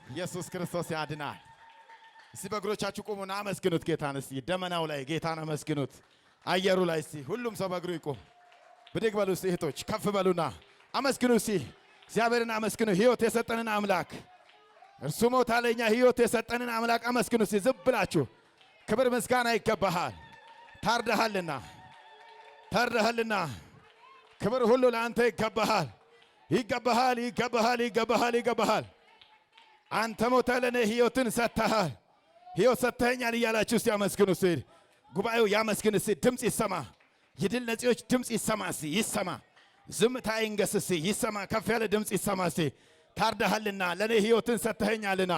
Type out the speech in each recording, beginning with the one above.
ኢየሱስ ክርስቶስ ያድናል። እስቲ በእግሮቻችሁ ቁሙና አመስግኑት ጌታን። እስቲ ደመናው ላይ ጌታን አመስግኑት። አየሩ ላይ እስቲ ሁሉም ሰው በእግሩ ይቁም። ብድግ በሉ እስቲ እህቶች ከፍ በሉና አመስግኑ። እስቲ እግዚአብሔርን አመስግኑ። ሕይወት የሰጠንን አምላክ እርሱ ሞታ ለኛ ሕይወት የሰጠንን አምላክ አመስግኑ። እስቲ ዝም ብላችሁ ክብር ምስጋና ይገባሃል። ታርደሃልና ክብር ሁሉ ለአንተ ይገባሃል። ይገባሃል። አንተ ሞተ ለኔ ሕይወትን ሰጥተሃል። ሕይወት ሰጥተኸኛል እያላችሁ እስቲ አመስግኑ። እስቲ ጉባኤው ያመስግን። እስቲ ድምፅ ይሰማ። የድል ነፂዎች ድምፅ ይሰማ። እስቲ ይሰማ። ዝምታ ይንገስ። እስቲ ይሰማ። ከፍ ያለ ድምፅ ይሰማ። እስቲ ታርደሃልና ለኔ ሕይወትን ሰጥተኸኛልና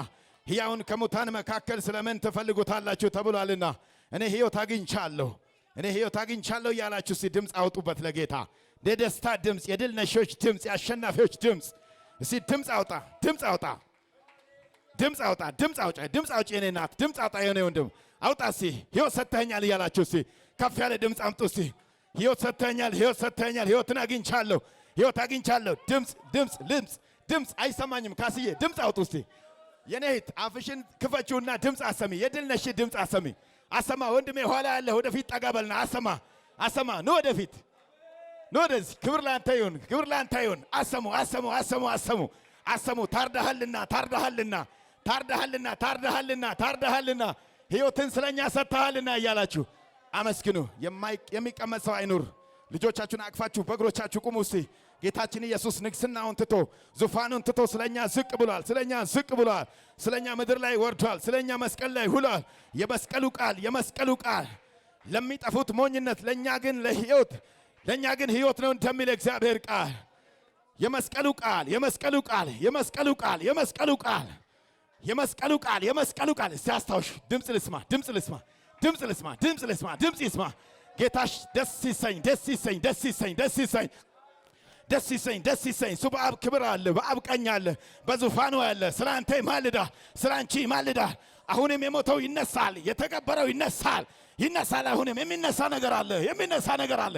ሕያውን ከሙታን መካከል ስለምን ትፈልጉታላችሁ ተብሏልና እኔ ሕይወት አግኝቻለሁ እያላችሁ እስቲ ድምፅ አውጡበት ለጌታ። የደስታ ድምፅ፣ የድል ነሾች ድምፅ፣ የአሸናፊዎች ድምፅ። እስቲ ድምፅ አውጣ። ድምፅ አውጪ የኔ ናት። ድምፅ አውጣ የኔ ወንድም አውጣ። እስቲ ሕይወት ሰጥተኸኛል እያላችሁ እስቲ ከፍ ያለ ድምፅ አምጡ። እስቲ ሕይወት ሰጥተኸኛል፣ ሕይወትን አግኝቻለሁ። ድምፅ አይሰማኝም። ካስዬ ድምፅ አውጡ እስቲ። የኔ እህት አፍሽን ክፈችውና ድምፅ አሰሚ። የድል ነሽ ድምፅ አሰማ። ወንድሜ ኋላ ያለ ወደፊት ጠጋ በልና አሰማ። ኑ ወደፊት፣ ኑ ወደዚህ። ክብር ላንተ ይሁን። አሰሙ። ታርደሃልና ሕይወትን ስለኛ ሰጥተሃልና እያላችሁ አመስግኑ። የሚቀመጥ ሰው አይኑር። ልጆቻችሁን አቅፋችሁ በእግሮቻችሁ ቁሙ። እስቲ ጌታችን ኢየሱስ ንግሥናውን ትቶ ዙፋኑን ትቶ ስለኛ ዝቅ ብሏል። ስለኛ ምድር ላይ ወርዷል። ስለኛ መስቀል ላይ ውሏል። የመስቀሉ ቃል ለሚጠፉት ሞኝነት፣ ለኛ ግን ሕይወት ነው እንደሚል እግዚአብሔር ቃል የመስቀሉ ቃል እስቲ አስታውሽ። ድምፅ ልስማ። ጌታሽ ደስ ይሰኝ። እሱ በአብ ክብር አለ፣ በአብ ቀኝ አለ፣ በዙፋኑ አለ። ስለ አንተ ይማልዳል፣ ስለ አንቺ ይማልዳል። አሁንም የሞተው ይነሳል፣ የተቀበረው ይነሳል። አሁንም የሚነሳ ነገር አለ።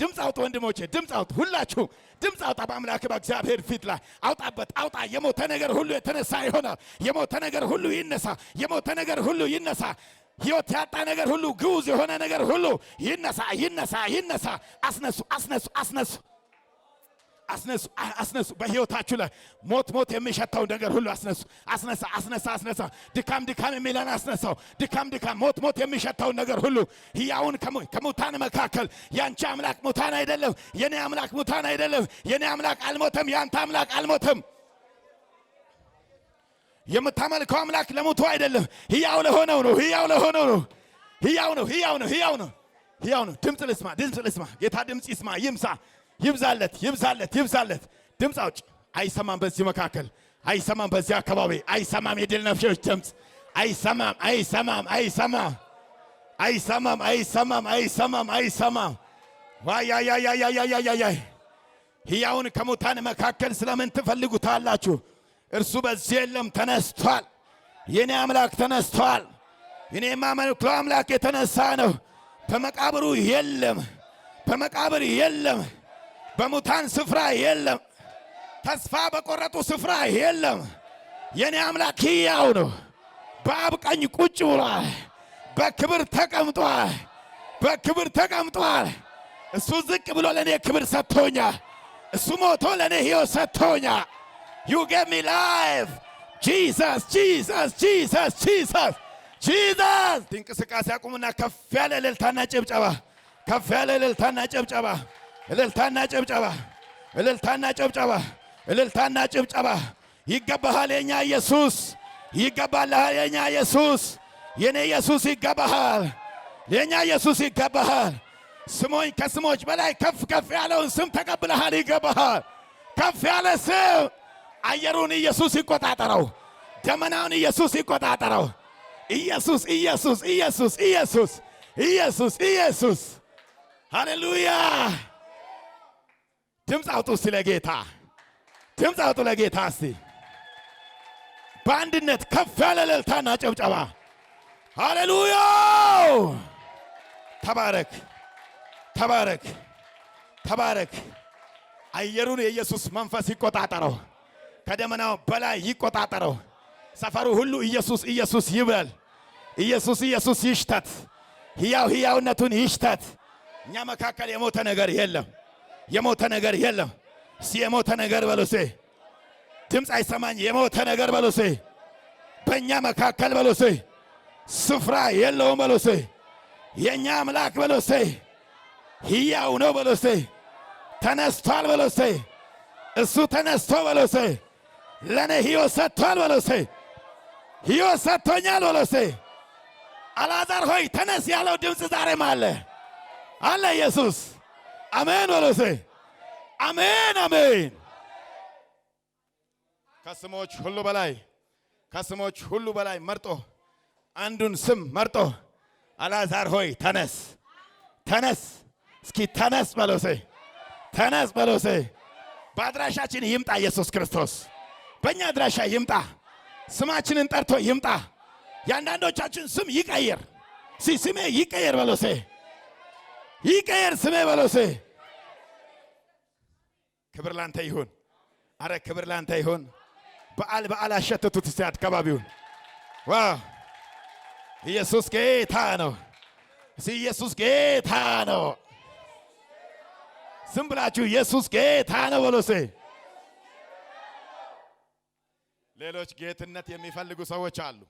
ድምፅ አውጡ ወንድሞቼ፣ ድምፅ አውጡ። ሁላችሁ ድምፅ አውጣ። በአምላክ በእግዚአብሔር ፊት ላይ አውጣ። የሞተ ነገር ሁሉ የተነሳ ይሆናል። የሞተ ነገር ሁሉ ይነሳ። ሕይወት ያጣ ነገር ሁሉ፣ ግዑዝ የሆነ ነገር ሁሉ ይነሳ። አስነሱ። በሕይወታችሁ ላይ ሞት የሚሸተው ነገር ሁሉ አስነሳ። ድካም የሚለን አስነሳው። ድካም ሞት የሚሸተው ነገር ሁሉ ሕያውን ከሙታን መካከል። ያንቺ አምላክ ሙታን አይደለም፣ የኔ አምላክ ሙታን አይደለም። የኔ አምላክ አልሞተም፣ ያንተ አምላክ አልሞተም። የምታመልከው አምላክ ለሞቱ አይደለም፣ ሕያው ለሆነው ነው። ሕያው ነው። ድምፅ ልስማ። ጌታ ድምፅ ይስማ፣ ይብዛለት። ድምፅ አውጭ። አይሰማም፣ በዚህ መካከል አይሰማም፣ በዚህ አካባቢ አይሰማም። የድል ነፍሾች ድምፅ አይሰማም። ዋያያያያያያያያይ ሕያውን ከሙታን መካከል ስለምን ትፈልጉታላችሁ? እርሱ በዚህ የለም፣ ተነስቷል። የኔ አምላክ ተነስቷል። እኔ የማመልከው አምላክ የተነሳ ነው። በመቃብር የለም። በሙታን ስፍራ የለም። ተስፋ በቆረጡ ስፍራ የለም። የኔ አምላክ ሕያው ነው። በአብ ቀኝ ቁጭ ብሏል። በክብር ተቀምጧል። እሱ ዝቅ ብሎ ለኔ ክብር ሰጥቶኛል። እሱ ሞቶ ለኔ ሕይወት ሰጥቶኛል። You gave me life. Jesus. እንቅስቃሴ አቁሙና ከፍ ያለ እልልታና ጭብጨባ። ይገባሃል የኛ ኢየሱስ፣ ይገባልሃል የኛ ኢየሱስ። የኔ ኢየሱስ ይገባሃል፣ የኛ ኢየሱስ ይገባሃል። ስሞኝ ከስሞች በላይ ከፍ ያለውን ስም ተቀብለሃል። ይገባሃል። ከፍ ያለ ስም። አየሩን ኢየሱስ ይቆጣጠረው፣ ደመናውን ኢየሱስ ይቆጣጠረው። ኢየሱስ። ሃሌሉያ። ድምፅ አውጡ እስቲ ለጌታ፣ እስቲ በአንድነት ከፍ ያለ እልልታና ጭብጨባ። ሃሌሉያ። ተባረክ። አየሩን የኢየሱስ መንፈስ ይቆጣጠረው፣ ከደመናው በላይ ይቆጣጠረው። ሰፈሩ ሁሉ ኢየሱስ ኢየሱስ ይበል። ኢየሱስ ኢየሱስ ይሽተት። ሕያው ሕያውነቱን ይሽተት። እኛ መካከል የሞተ ነገር የለም። የሞተ ነገር የለም። የሞተ ነገር በሉሴ ድምፅ አይሰማኝ። የሞተ ነገር በሉሴ በእኛ መካከል በሉሴ ስፍራ የለውም በሉሴ የእኛ አምላክ በሉሴ ሕያው ነው በሉሴ ተነስቷል በሉሴ እሱ ተነስቶ በሉሴ ለኔ ሕይወት ሰጥቷል በሉሴ ሕይወት ሰጥቶኛል በሉሴ አልዓዛር ሆይ ተነስ ያለው ድምፅ ዛሬም አለ አለ ኢየሱስ አሜን በሉሴ አሜን አሜን። ከስሞች ሁሉ በላይ መርጦ አንዱን ስም መርጦ አልዓዛር ሆይ ተነስ ተነስ እስኪ ተነስ በሉሴ ተነስ በሉሴ። በአድራሻችን ይምጣ ኢየሱስ ክርስቶስ በእኛ አድራሻ ይምጣ። ስማችንን ጠርቶ ይምጣ። የአንዳንዶቻችን ስም ይቀየር። ስሜ ይቀየር በሉሴ ይቀየር ስሜ በሉሴ። ክብር ላንተ ይሁን። አረ ክብር ላንተ ይሁን። በዓል አሸተቱት እስቲ አካባቢውን። ዋው ኢየሱስ ጌታ ነው። ኢየሱስ ጌታ ነው። ዝም ብላችሁ ኢየሱስ ጌታ ነው በሉሴ። ሌሎች ጌትነት የሚፈልጉ ሰዎች አሉ።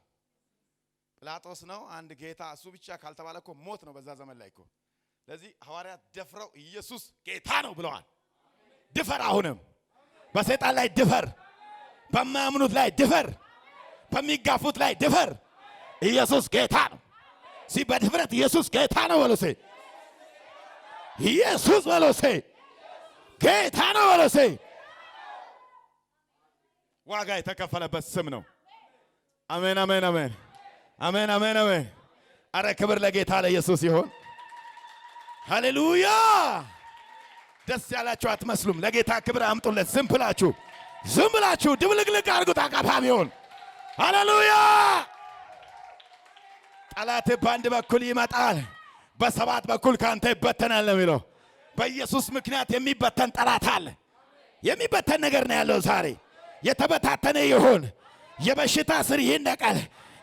ጲላጦስ ነው አንድ ጌታ። እሱ ብቻ ካልተባለ እኮ ሞት ነው በዛ ዘመን ላይ እኮ። ለዚህ ሐዋርያት ደፍረው ኢየሱስ ጌታ ነው ብለዋል። ድፈር፣ አሁንም በሰይጣን ላይ ድፈር፣ በማያምኑት ላይ ድፈር፣ በሚጋፉት ላይ ድፈር። ኢየሱስ ጌታ ነው። በድፍረት ኢየሱስ ጌታ ነው በሉሴ። ኢየሱስ በሉሴ ጌታ ነው በሉሴ። ዋጋ የተከፈለበት ስም ነው። አሜን አሜን አሜን አሜን አሜን አሜን። አረ ክብር ለጌታ ለኢየሱስ ይሁን። ሃሌሉያ። ደስ ያላችሁ አትመስሉም። ለጌታ ክብር አምጡለት። ዝም ብላችሁ ድብልቅልቅ አድርጉት አካባቢውን። ሃሌሉያ። ጠላት በአንድ በኩል ይመጣል፣ በሰባት በኩል ካንተ ይበተናል ነው የሚለው። በኢየሱስ ምክንያት የሚበተን ጠላት አለ። የሚበተን ነገር ነው ያለው ዛሬ። የተበታተነ ይሁን። የበሽታ ስር ይነቀል።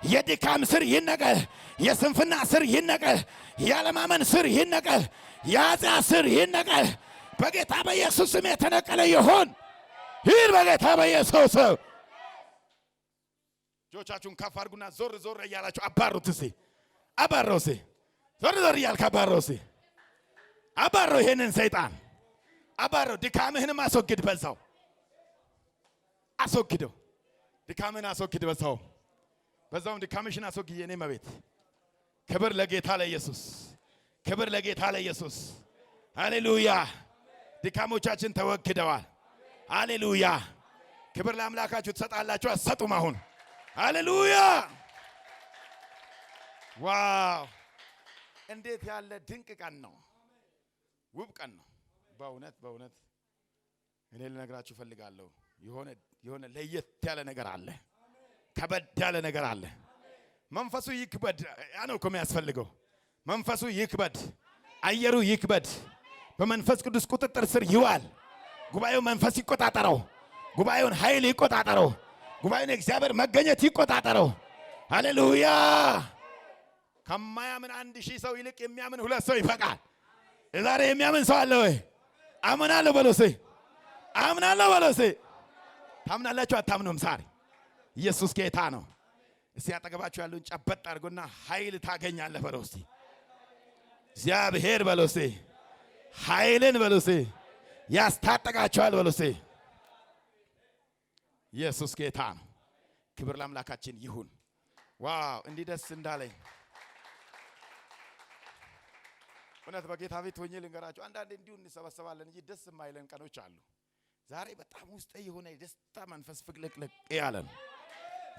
የድካም ስር ይነቀል። የስንፍና ስር ይነቀል። ያለማመን ስር ይነቀል። የኃጢአት ስር ይነቀል። በጌታ በኢየሱስ ስም የተነቀለ ይሁን። ሂድ በጌታ በኢየሱስ ስም። እጆቻችሁን ከፍ አድርጉና ዞር ዞር እያላችሁ አባሩት። እስኪ አባረው። እስኪ ዞር ዞር እያልክ አባረው። እስኪ አባረው። ይሄንን ሰይጣን አባረው። ድካምህንም አስወግድ። በዛው አስወግደው። ድካምህን አስወግድ። በዛውም ድካምሽን አስወግድ። የኔ መቤት ክብር ለጌታ ለኢየሱስ፣ ክብር ለጌታ ለኢየሱስ። ሃሌሉያ። ድካሞቻችን ተወግደዋል። ሃሌሉያ። ክብር ለአምላካችሁ ትሰጣላችሁ። አትሰጡም? አሁን ሃሌሉያ። ዋው! እንዴት ያለ ድንቅ ቀን ነው! ውብ ቀን ነው። በእውነት እኔ ልነግራችሁ ፈልጋለሁ። የሆነ ለየት ያለ ነገር አለ። ከበድ ያለ ነገር አለ። መንፈሱ ይክበድ። ያ ነው እኮ የሚያስፈልገው። መንፈሱ ይክበድ፣ አየሩ ይክበድ። በመንፈስ ቅዱስ ቁጥጥር ስር ይዋል። ጉባኤው መንፈስ ይቆጣጠረው። ጉባኤውን ኃይል ይቆጣጠረው። ጉባኤውን የእግዚአብሔር መገኘት ይቆጣጠረው። ሃሌሉያ። ከማያምን 1000 ሰው ይልቅ የሚያምን 2 ሰው ይበቃል። ዛሬ የሚያምን ሰው አለ ወይ? አምናለሁ በሉ እስኪ። አምናለሁ በሉ እስኪ። ታምናላችሁ አታምኑም? ዛሬ ኢየሱስ ጌታ ነው። እስቲ አጠገባችሁ ያሉን ጨበጥ አድርጎና ኃይል ታገኛለህ በሉ እስቲ። እግዚአብሔር በሉ እስቲ። ኃይልን በሉ እስቲ ያስታጠቃቸዋል በሉ እስቲ። ኢየሱስ ጌታ ነው። ክብር ለአምላካችን ይሁን። ዋው! እንዲህ ደስ እንዳለኝ እውነት በጌታ ቤት ሆኜ ልንገራችሁ። አንዳንዴ እንዲሁ እንሰበሰባለን እንጂ ደስ የማይለን ቀኖች አሉ። ዛሬ በጣም ውስጤ የሆነ የደስታ መንፈስ ፍቅልቅልቅ ያለ ነው።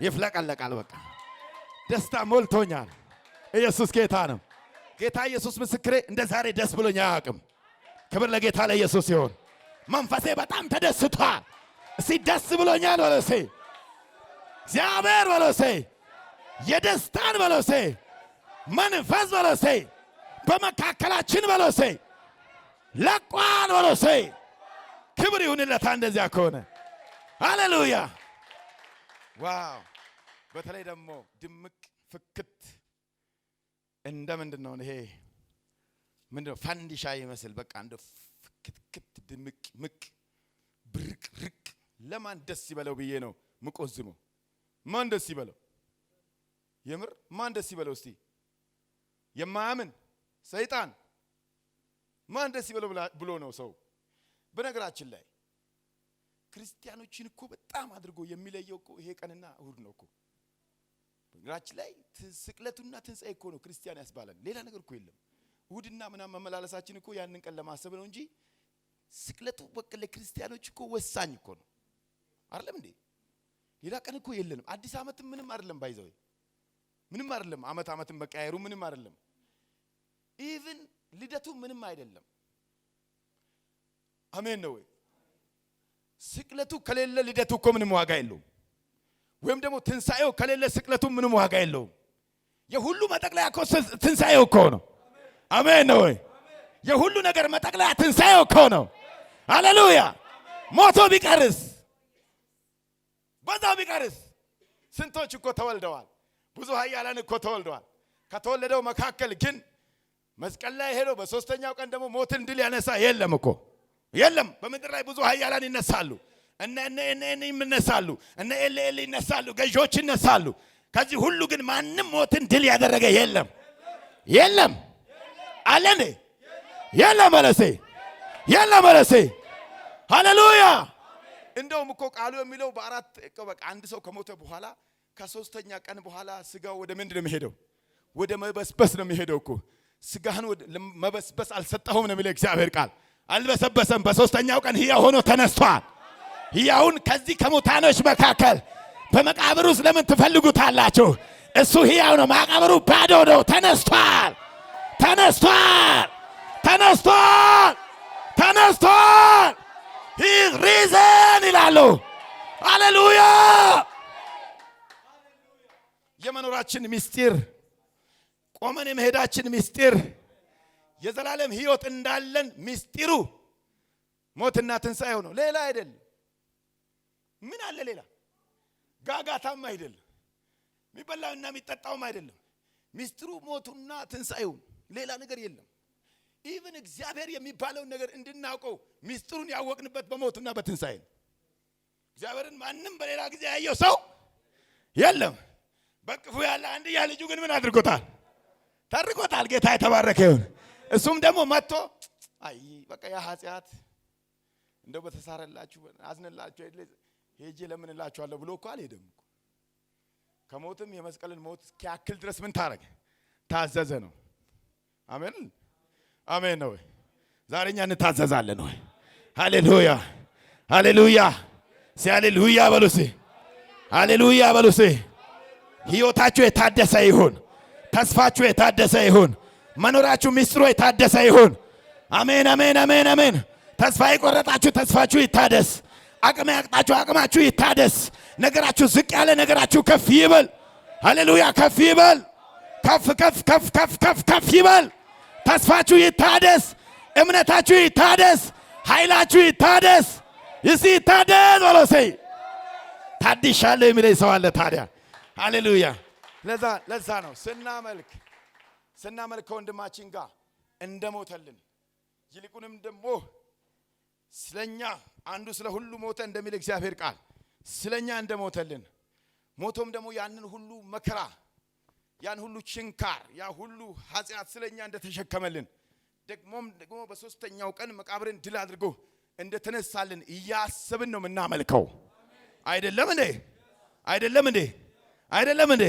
ይፍለቀለቃል። በቃ ደስታ ሞልቶኛል። ኢየሱስ ጌታ ነው። ጌታ ኢየሱስ ምስክሬ፣ እንደ ዛሬ ደስ ብሎኝ አያውቅም። ክብር ለጌታ ለኢየሱስ ይሁን። መንፈሴ በጣም ተደስቷል። እስቲ ደስ ብሎኛል በለው እስቲ። እግዚአብሔር በለው እስቲ። የደስታን በለው እስቲ። መንፈስ በለው እስቲ። በመካከላችን በለው እስቲ። ለቋል በለው እስቲ። ክብር ይሁንለታ። እንደዚያ ከሆነ ሃሌሉያ። ዋው! በተለይ ደግሞ ድምቅ ፍክት እንደ ምንድነው ይሄ ምንድነው ፋንዲሻ ይመስል በቃ እንደ ፍክት ድምቅ ምቅ ብርቅ ርቅ ለማን ደስ ይበለው ብዬ ነው ምቆዝመው። ማን ደስ ይበለው? የምር ማን ደስ ይበለው? እስቲ የማያምን ሰይጣን ማን ደስ ይበለው ብሎ ነው ሰው። በነገራችን ላይ ክርስቲያኖችን እኮ በጣም አድርጎ የሚለየው እኮ ይሄ ቀንና እሁድ ነው እኮ። በነገራችን ላይ ስቅለቱና ትንሣኤ እኮ ነው ክርስቲያን ያስባለን። ሌላ ነገር እኮ የለም። እሁድና ምናምን መመላለሳችን እኮ ያንን ቀን ለማሰብ ነው እንጂ ስቅለቱ በቃ ለክርስቲያኖች እኮ ወሳኝ እኮ ነው። አይደለም እንዴ? ሌላ ቀን እኮ የለንም። አዲስ ዓመትም ምንም አይደለም፣ ባይዘው ምንም አይደለም። ዓመትን መቀያየሩ ምንም አይደለም። ኢቭን ልደቱ ምንም አይደለም። አሜን ነው ወይ? ስቅለቱ ከሌለ ልደቱ እኮ ምንም ዋጋ የለውም። ወይም ደግሞ ትንሣኤው ከሌለ ስቅለቱ ምንም ዋጋ የለውም። የሁሉ መጠቅለያ እኮ ትንሣኤው እኮ ነው። አሜን ነው ወይ? የሁሉ ነገር መጠቅለያ ትንሣኤው እኮ ነው። ሃሌሉያ! ሞቶ ቢቀርስ በዛው ቢቀርስ ስንቶች እኮ ተወልደዋል። ብዙ ኃያላን እኮ ተወልደዋል። ከተወለደው መካከል ግን መስቀል ላይ ሄዶ በሶስተኛው ቀን ደግሞ ሞትን ድል ያነሳ የለም እኮ የለም። በምድር ላይ ብዙ ኃያላን ይነሳሉ። እነ ይነሳሉ፣ እነ ኤሊ ይነሳሉ፣ ገዢዎች ይነሳሉ። ከዚህ ሁሉ ግን ማንም ሞትን ድል ያደረገ የለም። የለም አለ እንዴ? የለም መለሴ፣ የለም መለሴ። ሃሌሉያ! እንደውም እኮ ቃሉ የሚለው በአራት በቃ አንድ ሰው ከሞተ በኋላ ከሶስተኛ ቀን በኋላ ስጋው ወደ ምንድን ነው የሚሄደው? ወደ መበስበስ ነው የሚሄደው እኮ። ስጋህን ወደ መበስበስ አልሰጠኸውም ነው የሚለው እግዚአብሔር ቃል። አልበሰበሰም። በሶስተኛው ቀን ሕያው ሆኖ ተነስቷል። ሕያውን ከዚህ ከሙታኖች መካከል በመቃብር ውስጥ ለምን ትፈልጉታላችሁ? እሱ ሕያው ነው። መቃብሩ ባዶ ነው። ተነስቷል፣ ተነስቷል፣ ተነስቷል፣ ተነስቷል። He is risen ይላሉ። ሃሌሉያ! የመኖራችን ምስጢር፣ ቆመን የመሄዳችን ምስጢር፣ የዘላለም ሕይወት እንዳለን ምስጢሩ ሞትና ትንሣኤው ነው። ሌላ አይደለም። ምን አለ ሌላ? ጋጋታም አይደለም። የሚበላውና የሚጠጣውም አይደለም። ምስጢሩ ሞቱና ትንሣኤው፣ ሌላ ነገር የለም። ኢቭን እግዚአብሔር የሚባለውን ነገር እንድናውቀው ምስጢሩን ያወቅንበት በሞቱና በትንሣኤ ነው። እግዚአብሔርን ማንም በሌላ ጊዜ ያየው ሰው የለም። በቅፉ ያለ አንድያ ልጁ ግን ምን አድርጎታል? ታርቆታል። ጌታ የተባረከ ይሁን። እሱም ደግሞ መጥቶ አይ በቃ ያ ኃጢአት እንደው በተሳረላችሁ አዝነላችሁ ሄጄ ለምንላችኋለሁ ብሎ እኮ አልሄደም እኮ። ከሞትም የመስቀልን ሞት እስኪያክል ድረስ ምን ታረገ? ታዘዘ ነው። አሜን አሜን ነው። ዛሬ እኛ እንታዘዛለን ወይ? ሃሌሉያ ሃሌሉያ! ሃሌሉያ በሉሲ፣ ሃሌሉያ በሉሲ። ሕይወታችሁ የታደሰ ይሁን። ተስፋችሁ የታደሰ ይሁን። መኖራችሁ ምስጢሩ የታደሰ ይሁን። አሜን አሜን አሜን አሜን። ተስፋ የቆረጣችሁ ተስፋችሁ ይታደስ። አቅም ያጣችሁ አቅማችሁ ይታደስ። ነገራችሁ ዝቅ ያለ ነገራችሁ ከፍ ይበል። ሃሌሉያ! ከፍ ይበል። ከፍ ከፍ ከፍ ከፍ ከፍ ከፍ ይበል። ተስፋችሁ ይታደስ። እምነታችሁ ይታደስ። ኃይላችሁ ይታደስ። ይሲ ይታደስ ወለሴ ታድሻለሁ የሚለኝ ሰው አለ ታዲያ። ሃሌሉያ! ለዛ ነው ስናመልክ ከወንድማችን ጋር እንደሞተልን ይልቁንም ደግሞ ስለኛ አንዱ ስለ ሁሉ ሞተ እንደሚል እግዚአብሔር ቃል ስለኛ እንደሞተልን ሞቶም ደግሞ ያንን ሁሉ መከራ ያን ሁሉ ችንካር ያ ሁሉ ኃጢአት ስለኛ እንደተሸከመልን ደግሞ በሶስተኛው ቀን መቃብርን ድል አድርጎ እንደተነሳልን እያሰብን ነው የምናመልከው። አይደለም እንዴ? አይደለም እንዴ? አይደለም እንዴ?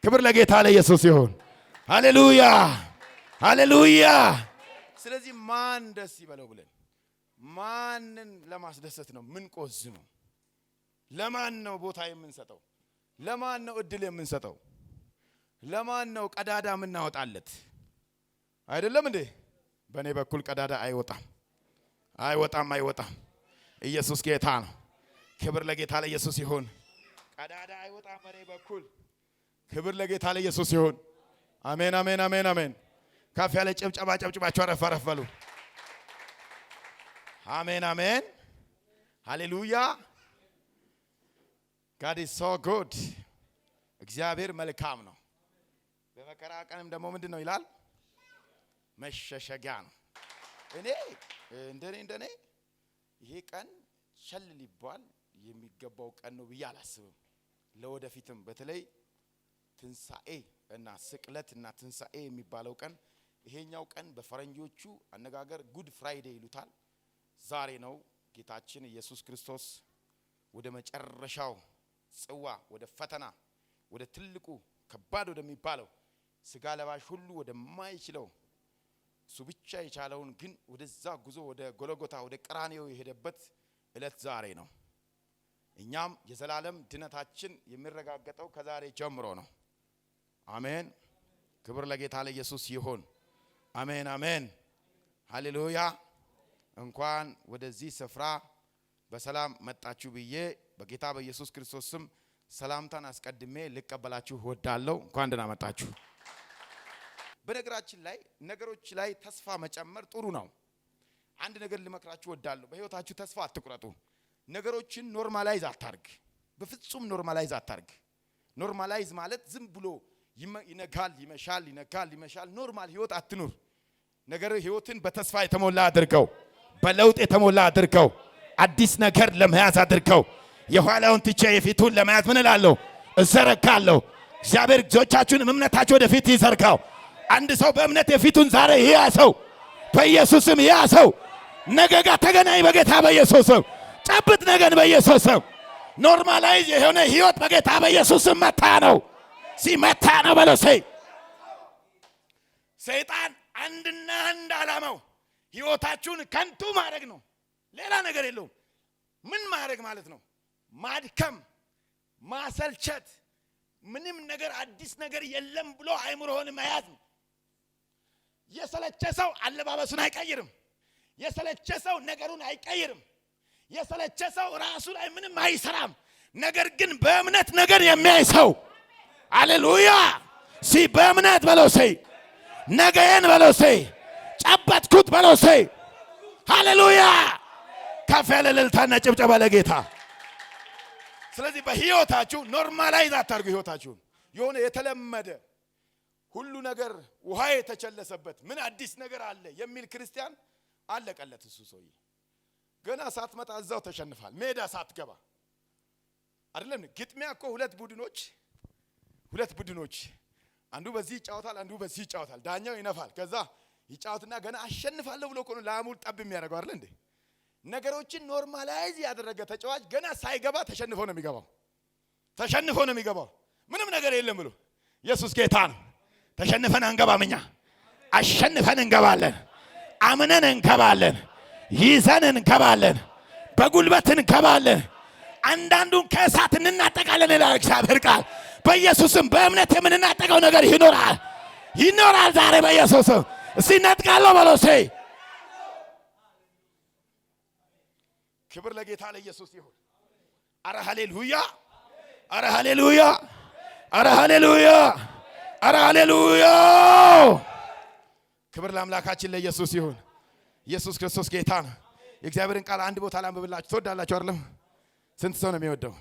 ክብር ለጌታ ለኢየሱስ ይሁን። ሃሌሉያ ሃሌሉያ! ስለዚህ ማን ደስ ይበለው ብለን ማንን ለማስደሰት ነው ምን ቆዝመው? ለማን ነው ቦታ የምንሰጠው? ለማን ነው እድል የምንሰጠው? ለማን ነው ቀዳዳ የምናወጣለት? አይደለም እንዴ? በእኔ በኩል ቀዳዳ አይወጣም አይወጣም አይወጣም። ኢየሱስ ጌታ ነው። ክብር ለጌታ ለኢየሱስ ይሁን። ቀዳዳ አይወጣም በእኔ በኩል። ክብር ለጌታ ለኢየሱስ ይሁን። አሜን አሜን አሜን አሜን። ከፍ ያለ ጭብጨባ ጨብጭባችሁ አረፍ አረፍ በሉ። አሜን አሜን ሃሌሉያ። God is so good. እግዚአብሔር መልካም ነው። በመከራ ቀንም ደግሞ ምንድነው ይላል? መሸሸጊያ ነው። እንደኔ ይሄ ቀን ቸል ሊባል የሚገባው ቀን ነው ብዬ አላስብም። ለወደፊትም በተለይ ትንሳኤ እና ስቅለት እና ትንሳኤ የሚባለው ቀን ይሄኛው ቀን በፈረንጆቹ አነጋገር ጉድ ፍራይዴ ይሉታል። ዛሬ ነው ጌታችን ኢየሱስ ክርስቶስ ወደ መጨረሻው ጽዋ ወደ ፈተና ወደ ትልቁ ከባድ ወደሚባለው ስጋ ለባሽ ሁሉ ወደ ማይችለው እሱ ብቻ የቻለውን ግን ወደዛ ጉዞ ወደ ጎልጎታ ወደ ቀራንዮ የሄደበት እለት ዛሬ ነው። እኛም የዘላለም ድነታችን የሚረጋገጠው ከዛሬ ጀምሮ ነው። አሜን። ክብር ለጌታ ለኢየሱስ ይሁን። አሜን አሜን ሃሌሉያ። እንኳን ወደዚህ ስፍራ በሰላም መጣችሁ ብዬ በጌታ በኢየሱስ ክርስቶስ ስም ሰላምታን አስቀድሜ ልቀበላችሁ ወዳለሁ። እንኳን ደህና መጣችሁ። በነገራችን ላይ ነገሮች ላይ ተስፋ መጨመር ጥሩ ነው። አንድ ነገር ልመክራችሁ ወዳለሁ። በህይወታችሁ ተስፋ አትቁረጡ። ነገሮችን ኖርማላይዝ አታርግ። በፍጹም ኖርማላይዝ አታርግ። ኖርማላይዝ ማለት ዝም ብሎ ይነጋል ይመሻል ይነጋል ይመሻል ኖርማል ህይወት አትኑር። ነገር ህይወትን በተስፋ የተሞላ አድርገው፣ በለውጥ የተሞላ አድርገው፣ አዲስ ነገር ለመያዝ አድርገው። የኋላውን ትቼ የፊቱን ለመያዝ ምን እላለሁ? እዘረጋለሁ። እግዚአብሔር እጆቻችሁን እምነታችሁ ወደ ፊት ይዘርጋው። አንድ ሰው በእምነት የፊቱን ዛሬ ይያሰው፣ በኢየሱስም ይያሰው። ነገ ጋር ተገናኝ በጌታ በኢየሱስም። ጨብጥ ነገን በኢየሱስም። ኖርማላይዝ የሆነ ህይወት በጌታ በኢየሱስም መታ ነው። ሲመታ ነው በለሴ። ሰይጣን አንድና አንድ ዓላማው ህይወታችሁን ከንቱ ማድረግ ነው። ሌላ ነገር የለውም። ምን ማድረግ ማለት ነው? ማድከም፣ ማሰልቸት፣ ምንም ነገር አዲስ ነገር የለም ብሎ አይምሮህን መያዝ ነው። የሰለቸ ሰው አለባበሱን አይቀይርም። የሰለቸ ሰው ነገሩን አይቀይርም። የሰለቸ ሰው ራሱ ላይ ምንም አይሰራም። ነገር ግን በእምነት ነገር የሚያይ ሰው ሃሌሉያ በእምነት በለሴ ነገዬን በለሴ ጨበጥኩት በለሴ ሃሌሉያ ከፍ ያለ እልልታና ጭብጨባ ለጌታ። ስለዚህ በህይወታችሁ ኖርማላይዝ አታርጉ። ህይወታችሁን የሆነ የተለመደ ሁሉ ነገር ውሃ የተቸለሰበት ምን አዲስ ነገር አለ የሚል ክርስቲያን አለቀለት። እሱ ሰውዬ ገና ሳትመጣ እዛው ተሸንፋል። ሜዳ ሳትገባ አይደለም። ግጥሚያ እኮ ሁለት ቡድኖች አንዱ በዚህ ይጫወታል፣ አንዱ በዚህ ይጫወታል። ዳኛው ይነፋል። ከዛ ይጫወትና ገና አሸንፋለሁ ብሎ እኮ ነው ላሙል ጠብ የሚያደርገው አይደል እንዴ? ነገሮችን ኖርማላይዝ ያደረገ ተጫዋች ገና ሳይገባ ተሸንፎ ነው የሚገባው። ምንም ነገር የለም ብሎ ኢየሱስ ጌታ ነው። ተሸንፈን አንገባም። እኛ አሸንፈን እንገባለን። አምነን እንገባለን። ይዘን እንገባለን። በጉልበት እንገባለን። አንዳንዱን ከእሳት እንናጠቃለን ይላል እግዚአብሔር ቃል። በኢየሱስም በእምነት የምንናጠቀው ነገር ይኖራል ዛሬ በኢየሱስም። እስቲ ነጥቃለሁ በሎሴ። ክብር ለጌታ ለኢየሱስ ይሁን። አረ ሃሌሉያ፣ አረ ሃሌሉያ፣ አረ ሃሌሉያ፣ አረ ሃሌሉያ። ክብር ለአምላካችን ለኢየሱስ ይሁን። ኢየሱስ ክርስቶስ ጌታ ነው። የእግዚአብሔርን ቃል አንድ ቦታ ላንብብላችሁ። ትወዳላችሁ አይደለም? ስንት ሰው ነው የሚወደው?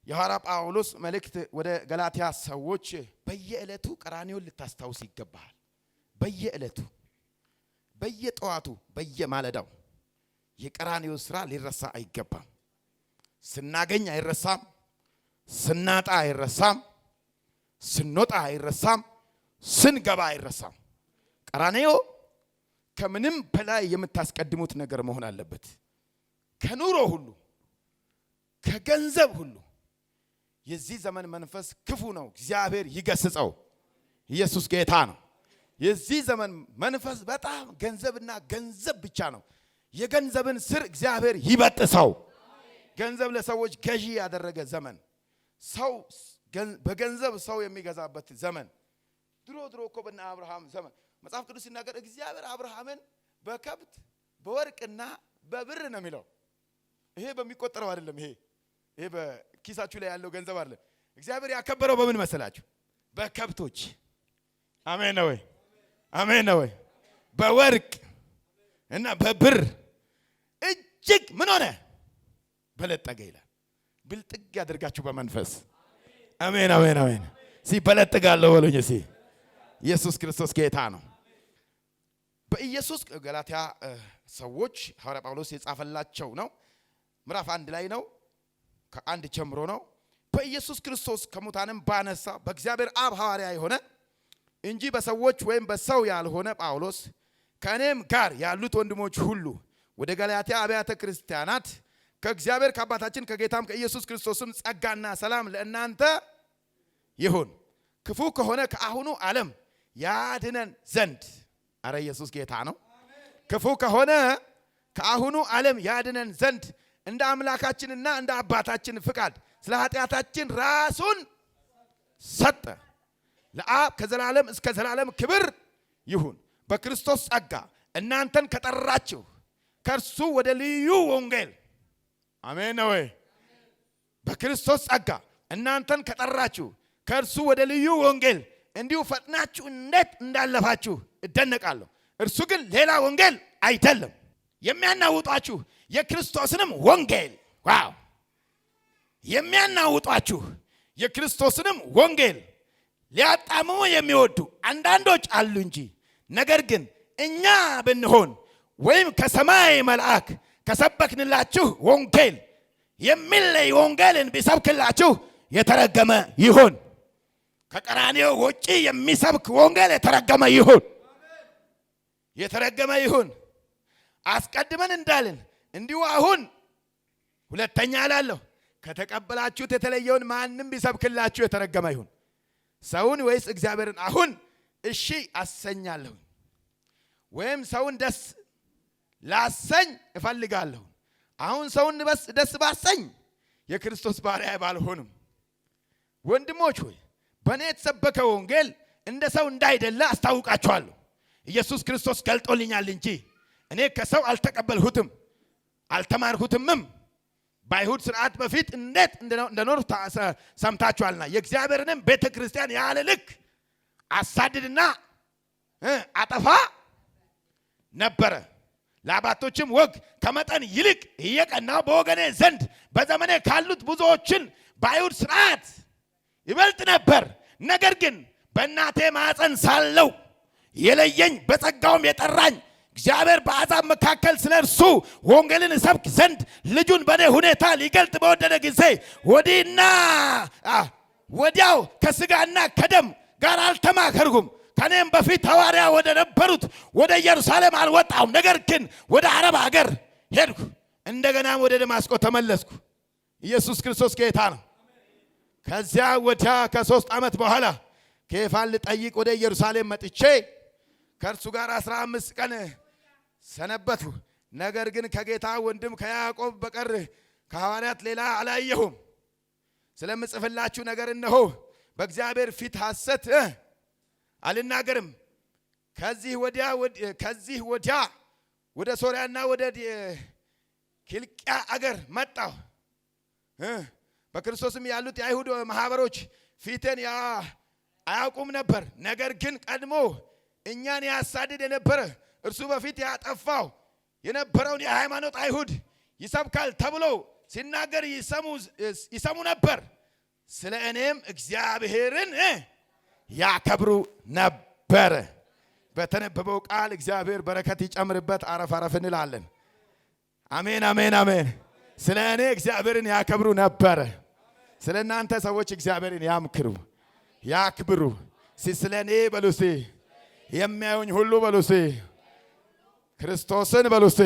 የሐዋርያ ጳውሎስ መልእክት ወደ ገላትያ ሰዎች በየዕለቱ ቀራንዮን ልታስታውስ ይገባል። በየዕለቱ በየጠዋቱ በየማለዳው የቀራንዮ ስራ ሊረሳ አይገባም። ስናገኝ አይረሳም፣ ስናጣ አይረሳም፣ ስንወጣ አይረሳም፣ ስንገባ አይረሳም። ቀራንዮ ከምንም በላይ የምታስቀድሙት ነገር መሆን አለበት። ከኑሮ ሁሉ ከገንዘብ ሁሉ የዚህ ዘመን መንፈስ ክፉ ነው። እግዚአብሔር ይገስጸው። ኢየሱስ ጌታ ነው። የዚህ ዘመን መንፈስ በጣም ገንዘብና ገንዘብ ብቻ ነው። የገንዘብን ስር እግዚአብሔር ይበጥሰው። ገንዘብ ለሰዎች ገዢ ያደረገ ዘመን፣ ሰው በገንዘብ ሰው የሚገዛበት ዘመን። ድሮ እኮ በእነ አብርሃም ዘመን መጽሐፍ ቅዱስ ሲናገር እግዚአብሔር አብርሃምን በከብት በወርቅና በብር ነው የሚለው። ይሄ በሚቆጠረው አይደለም። ይሄ በኪሳችሁ ላይ ያለው ገንዘብ አይደለም። እግዚአብሔር ያከበረው በምን መሰላችሁ? በከብቶች። አሜን ነው ወይ? አሜን ነው ወይ? በወርቅ እና በብር እጅግ ምን ሆነ? በለጠገ ይላል። ብልጥግ ያደርጋችሁ በመንፈስ። አሜን አሜን አሜን። ሲበለጥጋለሁ በሉኝ እስኪ። ኢየሱስ ክርስቶስ ጌታ ነው። በኢየሱስ ገላትያ ሰዎች ሐዋርያ ጳውሎስ የጻፈላቸው ነው። ምዕራፍ 1 ላይ ነው። ከ1 ጀምሮ ነው። በኢየሱስ ክርስቶስ ከሙታንም ባነሳ በእግዚአብሔር አብ ሐዋርያ የሆነ እንጂ በሰዎች ወይም በሰው ያልሆነ ጳውሎስ ከእኔም ጋር ያሉት ወንድሞች ሁሉ ወደ ገላትያ አብያተ ክርስቲያናት ከእግዚአብሔር ከአባታችን ከጌታም ከኢየሱስ ክርስቶስም ጸጋና ሰላም ለእናንተ ይሁን። ክፉ ከሆነ ከአሁኑ ዓለም ያድነን ዘንድ አረ ኢየሱስ ጌታ ነው። ክፉ ከሆነ ከአሁኑ ዓለም ያድነን ዘንድ እንደ አምላካችንና እንደ አባታችን ፍቃድ ስለ ኃጢአታችን ራሱን ሰጠ። ለአብ ከዘላለም እስከ ዘላለም ክብር ይሁን። በክርስቶስ ጸጋ እናንተን ከጠራችሁ ከእርሱ ወደ ልዩ ወንጌል አሜን ነው። በክርስቶስ ጸጋ እናንተን ከጠራችሁ ከእርሱ ወደ ልዩ ወንጌል እንዲሁ ፈጥናችሁ እንዴት እንዳለፋችሁ እደነቃለሁ። እርሱ ግን ሌላ ወንጌል አይደለም። የሚያናውጣችሁ የክርስቶስንም ወንጌል ዋው የሚያናውጣችሁ የክርስቶስንም ወንጌል ሊያጣምሙ የሚወዱ አንዳንዶች አሉ እንጂ ነገር ግን እኛ ብንሆን ወይም ከሰማይ መልአክ ከሰበክንላችሁ ወንጌል የሚለይ ወንጌልን ቢሰብክላችሁ የተረገመ ይሁን። ከቀራንዮ ውጪ የሚሰብክ ወንጌል የተረገመ ይሁን። የተረገመ ይሁን። አስቀድመን እንዳልን እንዲሁ አሁን ሁለተኛ እላለሁ፣ ከተቀበላችሁት የተለየውን ማንም ቢሰብክላችሁ የተረገመ ይሁን። ሰውን ወይስ እግዚአብሔርን አሁን እሺ አሰኛለሁ ወይም ሰውን ደስ ላሰኝ እፈልጋለሁ? አሁን ሰውን ደስ ባሰኝ የክርስቶስ ባሪያ ባልሆንም። ወንድሞች ሆይ በእኔ የተሰበከ ወንጌል እንደ ሰው እንዳይደለ አስታውቃችኋለሁ። ኢየሱስ ክርስቶስ ገልጦልኛል እንጂ እኔ ከሰው አልተቀበልሁትም አልተማርሁትምም። በአይሁድ ሥርዓት በፊት እንዴት እንደኖር ሰምታችኋልና የእግዚአብሔርንም ቤተ ክርስቲያን ያለ ልክ አሳድድና አጠፋ ነበረ። ለአባቶችም ወግ ከመጠን ይልቅ እየቀና በወገኔ ዘንድ በዘመኔ ካሉት ብዙዎችን በአይሁድ ሥርዓት ይበልጥ ነበር። ነገር ግን በእናቴ ማፀን ሳለው የለየኝ በጸጋውም የጠራኝ እግዚአብሔር በአሕዛብ መካከል ስለ እርሱ ወንጌልን እሰብክ ዘንድ ልጁን በእኔ ሁኔታ ሊገልጥ በወደደ ጊዜ ወዲህና ወዲያው ከሥጋና ከደም ጋር አልተማከርኩም። ከኔም በፊት ሐዋርያ ወደ ነበሩት ወደ ኢየሩሳሌም አልወጣሁም። ነገር ግን ወደ አረብ ሀገር ሄድኩ፣ እንደገናም ወደ ደማስቆ ተመለስኩ። ኢየሱስ ክርስቶስ ጌታ ነው። ከዚያ ወዲያ ከ3 ዓመት በኋላ ኬፋን ልጠይቅ ወደ ኢየሩሳሌም መጥቼ ከእርሱ ጋር 15 ቀን ሰነበቱ። ነገር ግን ከጌታ ወንድም ከያዕቆብ በቀር ከሐዋርያት ሌላ አላየሁም። ስለምጽፍላችሁ ነገር እነሆ በእግዚአብሔር ፊት ሐሰት አልናገርም። ከዚህ ወዲያ ወደ ሶርያና ወደ ኪልቅያ አገር መጣሁ። በክርስቶስም ያሉት የአይሁድ ማህበሮች ፊቴን አያውቁም ነበር። ነገር ግን ቀድሞ እኛን ያሳድድ የነበረ እርሱ በፊት ያጠፋው የነበረውን የሃይማኖት አይሁድ ይሰብካል ተብሎ ሲናገር ይሰሙ ነበር። ስለ እኔም እግዚአብሔርን ያከብሩ ነበር። በተነበበው ቃል እግዚአብሔር በረከት ይጨምርበት። አረፍ አረፍ እንላለን። አሜን አሜን አሜን። ስለ እኔ እግዚአብሔርን ያከብሩ ነበር። ስለ እናንተ ሰዎች እግዚአብሔርን ያምክሩ ያክብሩ። ስለ እኔ በሉሲ የሚያዩኝ ሁሉ በሉሲ ክርስቶስን በሉሲ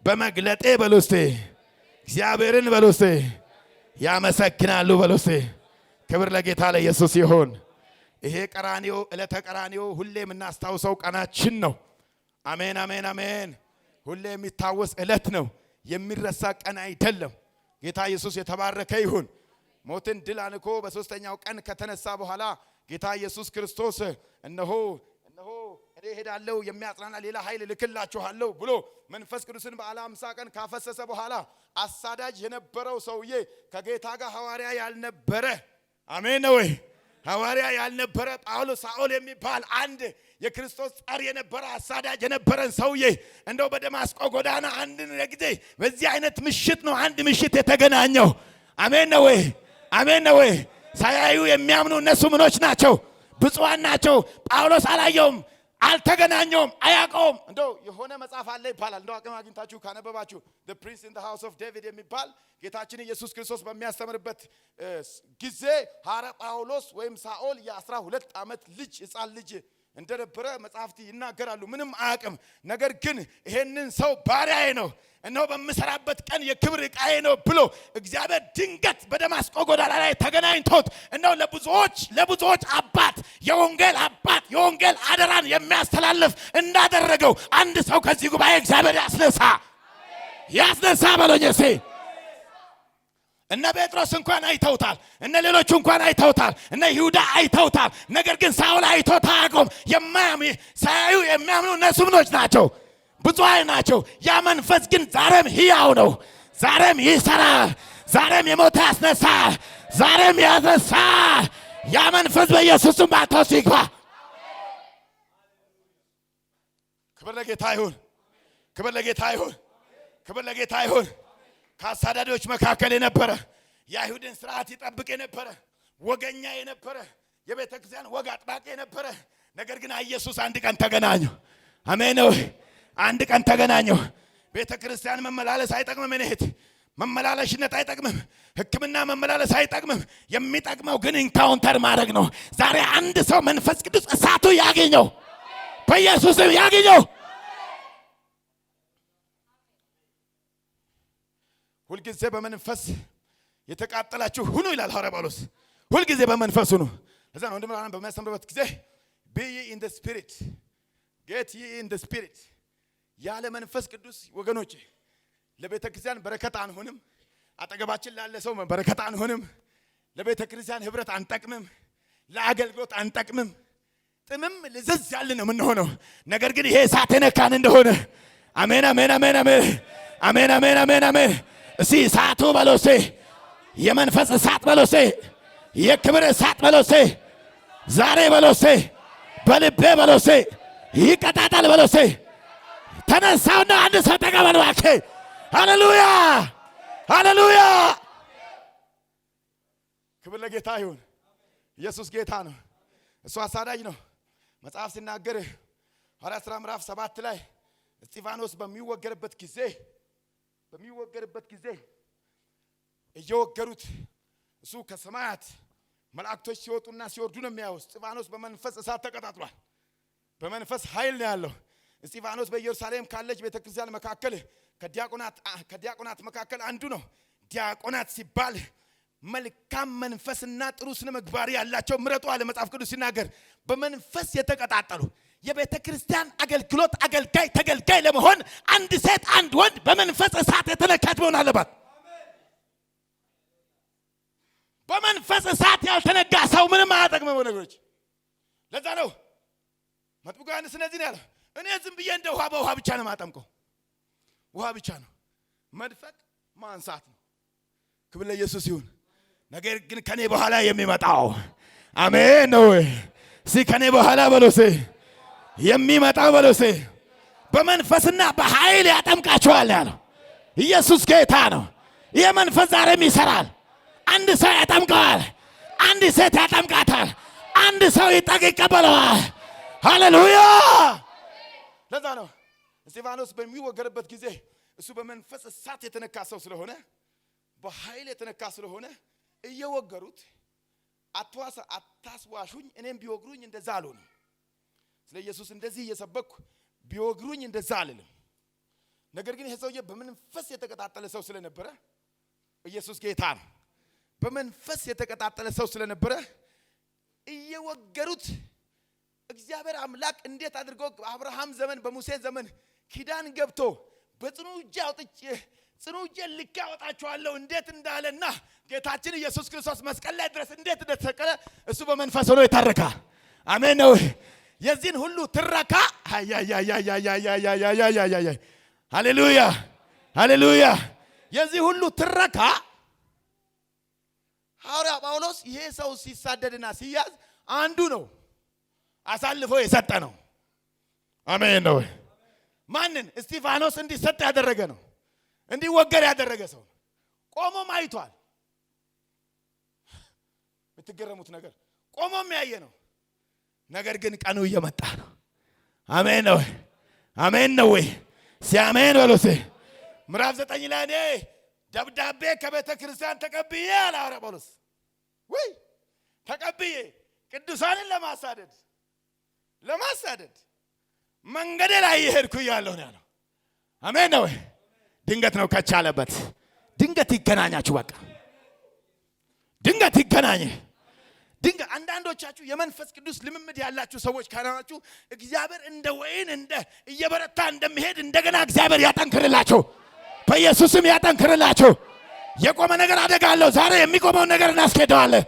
በመግለጤ በሉሲ እግዚአብሔርን በሉሲ ያመሰግናሉ በሉሲ። ክብር ለጌታ ለኢየሱስ ይሁን። ይሄ ቀራንዮ ዕለተ ቀራንዮ ሁሌ የምናስታውሰው ቀናችን ነው። አሜን አሜን አሜን። ሁሌ የሚታወስ ዕለት ነው። የሚረሳ ቀን አይደለም። ጌታ ኢየሱስ የተባረከ ይሁን። ሞትን ድል አንኮ በሶስተኛው ቀን ከተነሳ በኋላ ጌታ ኢየሱስ ክርስቶስ እነሆ እኔ ሄዳለሁ የሚያጽናና ሌላ ኃይል ልክላችኋለሁ ብሎ መንፈስ ቅዱስን በዓለ ሃምሳ ቀን ካፈሰሰ በኋላ አሳዳጅ የነበረው ሰውዬ ከጌታ ጋር ሐዋርያ ያልነበረ አሜን ነው ወይ? ሐዋርያ ያልነበረ ጳውሎስ ሳኦል የሚባል አንድ የክርስቶስ ጸር የነበረ አሳዳጅ የነበረን ሰውዬ እንደው በደማስቆ ጎዳና አንድ ጊዜ በዚህ አይነት ምሽት ነው አንድ ምሽት የተገናኘው። አሜን ነው ወይ? አሜን ነው ወይ? ሳያዩ የሚያምኑ እነሱ ምኖች ናቸው? ብፁዓን ናቸው። ጳውሎስ አላየውም፣ አልተገናኘውም፣ አያውቀውም። እንደው የሆነ መጽሐፍ አለ ይባላል። እንደው አቅም አግኝታችሁ ካነበባችሁ the prince in the house of David የሚባል ጌታችን ኢየሱስ ክርስቶስ በሚያስተምርበት ጊዜ ሐዋርያ ጳውሎስ ወይም ሳኦል የ12 ዓመት ልጅ ሕፃን ልጅ እንደነበረ መጽሐፍት ይናገራሉ። ምንም አያውቅም። ነገር ግን ይሄንን ሰው ባሪያዬ ነው እነሆ በምሰራበት ቀን የክብር ዕቃዬ ነው ብሎ እግዚአብሔር ድንገት በደማስቆ ጎዳና ላይ ተገናኝቶት እነሆ ለብዙዎች አባት የወንጌል አደራን የሚያስተላልፍ እንዳደረገው አንድ ሰው ከዚህ ጉባኤ እግዚአብሔር ያስነሳ በሎኝ እስቲ። እነ ጴጥሮስ እንኳን አይተውታል። እነ ሌሎቹ እንኳን አይተውታል። እነ ይሁዳ አይተውታል። ነገር ግን ሳውል አይቶት አያውቁም። ሳያዩ የሚያምኑ እነሱ ምኖች ናቸው? ብፁዓን ናቸው። ያ መንፈስ ግን ዛሬም ሕያው ነው። ዛሬም ይሰራል። ዛሬም የሞተ ያስነሳል። ዛሬም ያስነሳል። ያ መንፈስ በኢየሱስም ባታውስ ይግባ። ክብር ለጌታ ይሁን። ክብር ለጌታ ይሁን። ክብር ለጌታ ይሁን። ከአሳዳጆች መካከል የነበረ የአይሁድን ስርዓት ይጠብቅ የነበረ ወገኛ የነበረ የቤተ ክርስቲያን ወግ አጥባቂ የነበረ ነገር ግን ኢየሱስ አንድ ቀን ተገናኙ። አሜን ነው። አንድ ቀን ተገናኙ። ቤተ ክርስቲያን መመላለስ አይጠቅምም። እኔት መመላለሽነት አይጠቅምም። ሕክምና መመላለስ አይጠቅምም። የሚጠቅመው ግን ኢንካውንተር ማድረግ ነው። ዛሬ አንድ ሰው መንፈስ ቅዱስ እሳቱ ያገኘው፣ በኢየሱስም ያገኘው። ሁልጊዜ በመንፈስ የተቃጠላችሁ ሁኑ ይላል ሐዋርያ ጳውሎስ። ሁልጊዜ በመንፈስ ሁኑ። ለዛ ነው ወንድም አሁን በሚያስተምርበት ጊዜ be ye in the spirit, get ye in the spirit። ያለ መንፈስ ቅዱስ ወገኖቼ ለቤተ ክርስቲያን በረከት አንሆንም። አጠገባችን ላለ ሰው በረከት አንሆንም። ለቤተ ክርስቲያን ህብረት አንጠቅምም። ለአገልግሎት አንጠቅምም። ጥምም ልዝዝ ያለ ነው የምንሆነው። ነገር ግን ይሄ እሳት የነካን እንደሆነ አሜን አሜን አሜን አሜን አሜን አሜን አሜን አሜን። እሺ እሳቱ በሎሴ የመንፈስ እሳት በሎሴ የክብር እሳት በሎሴ ዛሬ በሎሴ በልቤ በሎሴ ይቀጣጣል በሎሴ። ተነሳውና አንድ ሰው ተቀበል እባክህ። ሃሌሉያ ሃሌሉያ። ክብር ለጌታ ይሁን። ኢየሱስ ጌታ ነው። እሱ አሳዳጅ ነው። መጽሐፍ ሲናገር ሐዋርያት ሥራ ምዕራፍ 7 ላይ እስጢፋኖስ በሚወገርበት ጊዜ እየወገሩት እሱ ከሰማያት መላእክቶች ሲወጡና ሲወርዱ ነው የሚያየው። እስጢፋኖስ በመንፈስ እሳት ተቀጣጥሏል። በመንፈስ ኃይል ነው ያለው። እስጢፋኖስ በኢየሩሳሌም ካለች ቤተክርስቲያን መካከል ከዲያቆናት መካከል አንዱ ነው። ዲያቆናት ሲባል መልካም መንፈስና ጥሩ ስነ ምግባር ያላቸው ምረጡ አለ መጽሐፍ ቅዱስ ሲናገር። በመንፈስ የተቀጣጠሉ የቤተ ክርስቲያን አገልግሎት አገልጋይ ተገልጋይ ለመሆን አንድ ሴት አንድ ወንድ በመንፈስ እሳት የተነካች መሆን አለባት። በመንፈስ እሳት ያልተነጋ ሰው ምንም አያጠቅመው ነገሮች። ለዛ ነው መጥምቁ ዮሐንስ እንደዚህ ነው ያለው፣ እኔ ዝም ብዬ እንደ ውሃ በውሃ ብቻ ነው ማጠምቀው። ውሃ ብቻ ነው መድፈቅ ማንሳት ነው። ክብር ለኢየሱስ ይሁን። ነገር ግን ከኔ በኋላ የሚመጣው አሜን ነው። ከኔ በኋላ በሎሴ የሚመጣው በሎሴ በመንፈስና በኃይል ያጠምቃቸዋል ያለው ኢየሱስ ጌታ ነው። ይሄ መንፈስ ዛሬም ይሰራል። አንድ ሰው ያጠምቀዋል፣ አንድ ሴት ያጠምቃታል፣ አንድ ሰው ይቀበለዋል። ሃሌሉያ። ለዛ ነው እስጢፋኖስ በሚወገርበት ጊዜ እሱ በመንፈስ እሳት የተነካ ሰው ስለሆነ በኃይል የተነካ ስለሆነ እየወገሩት አታስዋሹኝ እኔም ቢወግሩኝ እንደዛ አልሆንም። ስለ ኢየሱስ እንደዚህ እየሰበኩ ቢወግሩኝ እንደዛ አልልም። ነገር ግን ይሄ ሰውዬ በመንፈስ የተቀጣጠለ ሰው ስለነበረ ኢየሱስ ጌታ ነው። በመንፈስ የተቀጣጠለ ሰው ስለነበረ እየወገሩት እግዚአብሔር አምላክ እንዴት አድርጎ በአብርሃም ዘመን በሙሴ ዘመን ኪዳን ገብቶ በጽኑ እጄ ልኬ አወጣቸዋለሁ እንዴት እንዳለና ጌታችን ኢየሱስ ክርስቶስ መስቀል ላይ ድረስ እንዴት እንደተሰቀለ እሱ በመንፈስ ሆኖ ይታረካ። አሜን ነው። የዚህን ሁሉ ትረካ ሃሌሉያ ሃሌሉያ። የዚህ ሁሉ ትረካ ሐዋርያ ጳውሎስ ይሄ ሰው ሲሳደድና ሲያዝ አንዱ ነው አሳልፎ የሰጠ ነው። አሜን ነው። ማንን? እስጢፋኖስ እንዲሰጥ ያደረገ ነው። እንዲወገር ያደረገ ሰው ቆሞም አይቷል። የምትገረሙት ነገር ቆሞም ያየ ነው። ነገር ግን ቀኑ እየመጣ ነው። አሜን ነው። አሜን ነው ወይ? ሲአሜን በሉት። ምዕራፍ 9 ላይ እኔ ደብዳቤ ከቤተ ክርስቲያን ተቀብዬ አለ ሐዋርያው ጳውሎስ። ወይ ተቀብዬ ቅዱሳንን ለማሳደድ መንገድ ላይ እየሄድኩ እያለሁ ነው ያለው። አሜን ነው። ድንገት ነው ከቻለበት ድንገት ይገናኛችሁ። በቃ ድንገት ይገናኝ። ድንገት አንዳንዶቻችሁ የመንፈስ ቅዱስ ልምምድ ያላችሁ ሰዎች ካናችሁ እግዚአብሔር እንደ ወይን እንደ እየበረታ እንደሚሄድ እንደገና እግዚአብሔር ያጠንክርላችሁ። በኢየሱስም ያጠንክርላችሁ። የቆመ ነገር አደጋለሁ። ዛሬ የሚቆመው ነገር እናስኬደዋለን።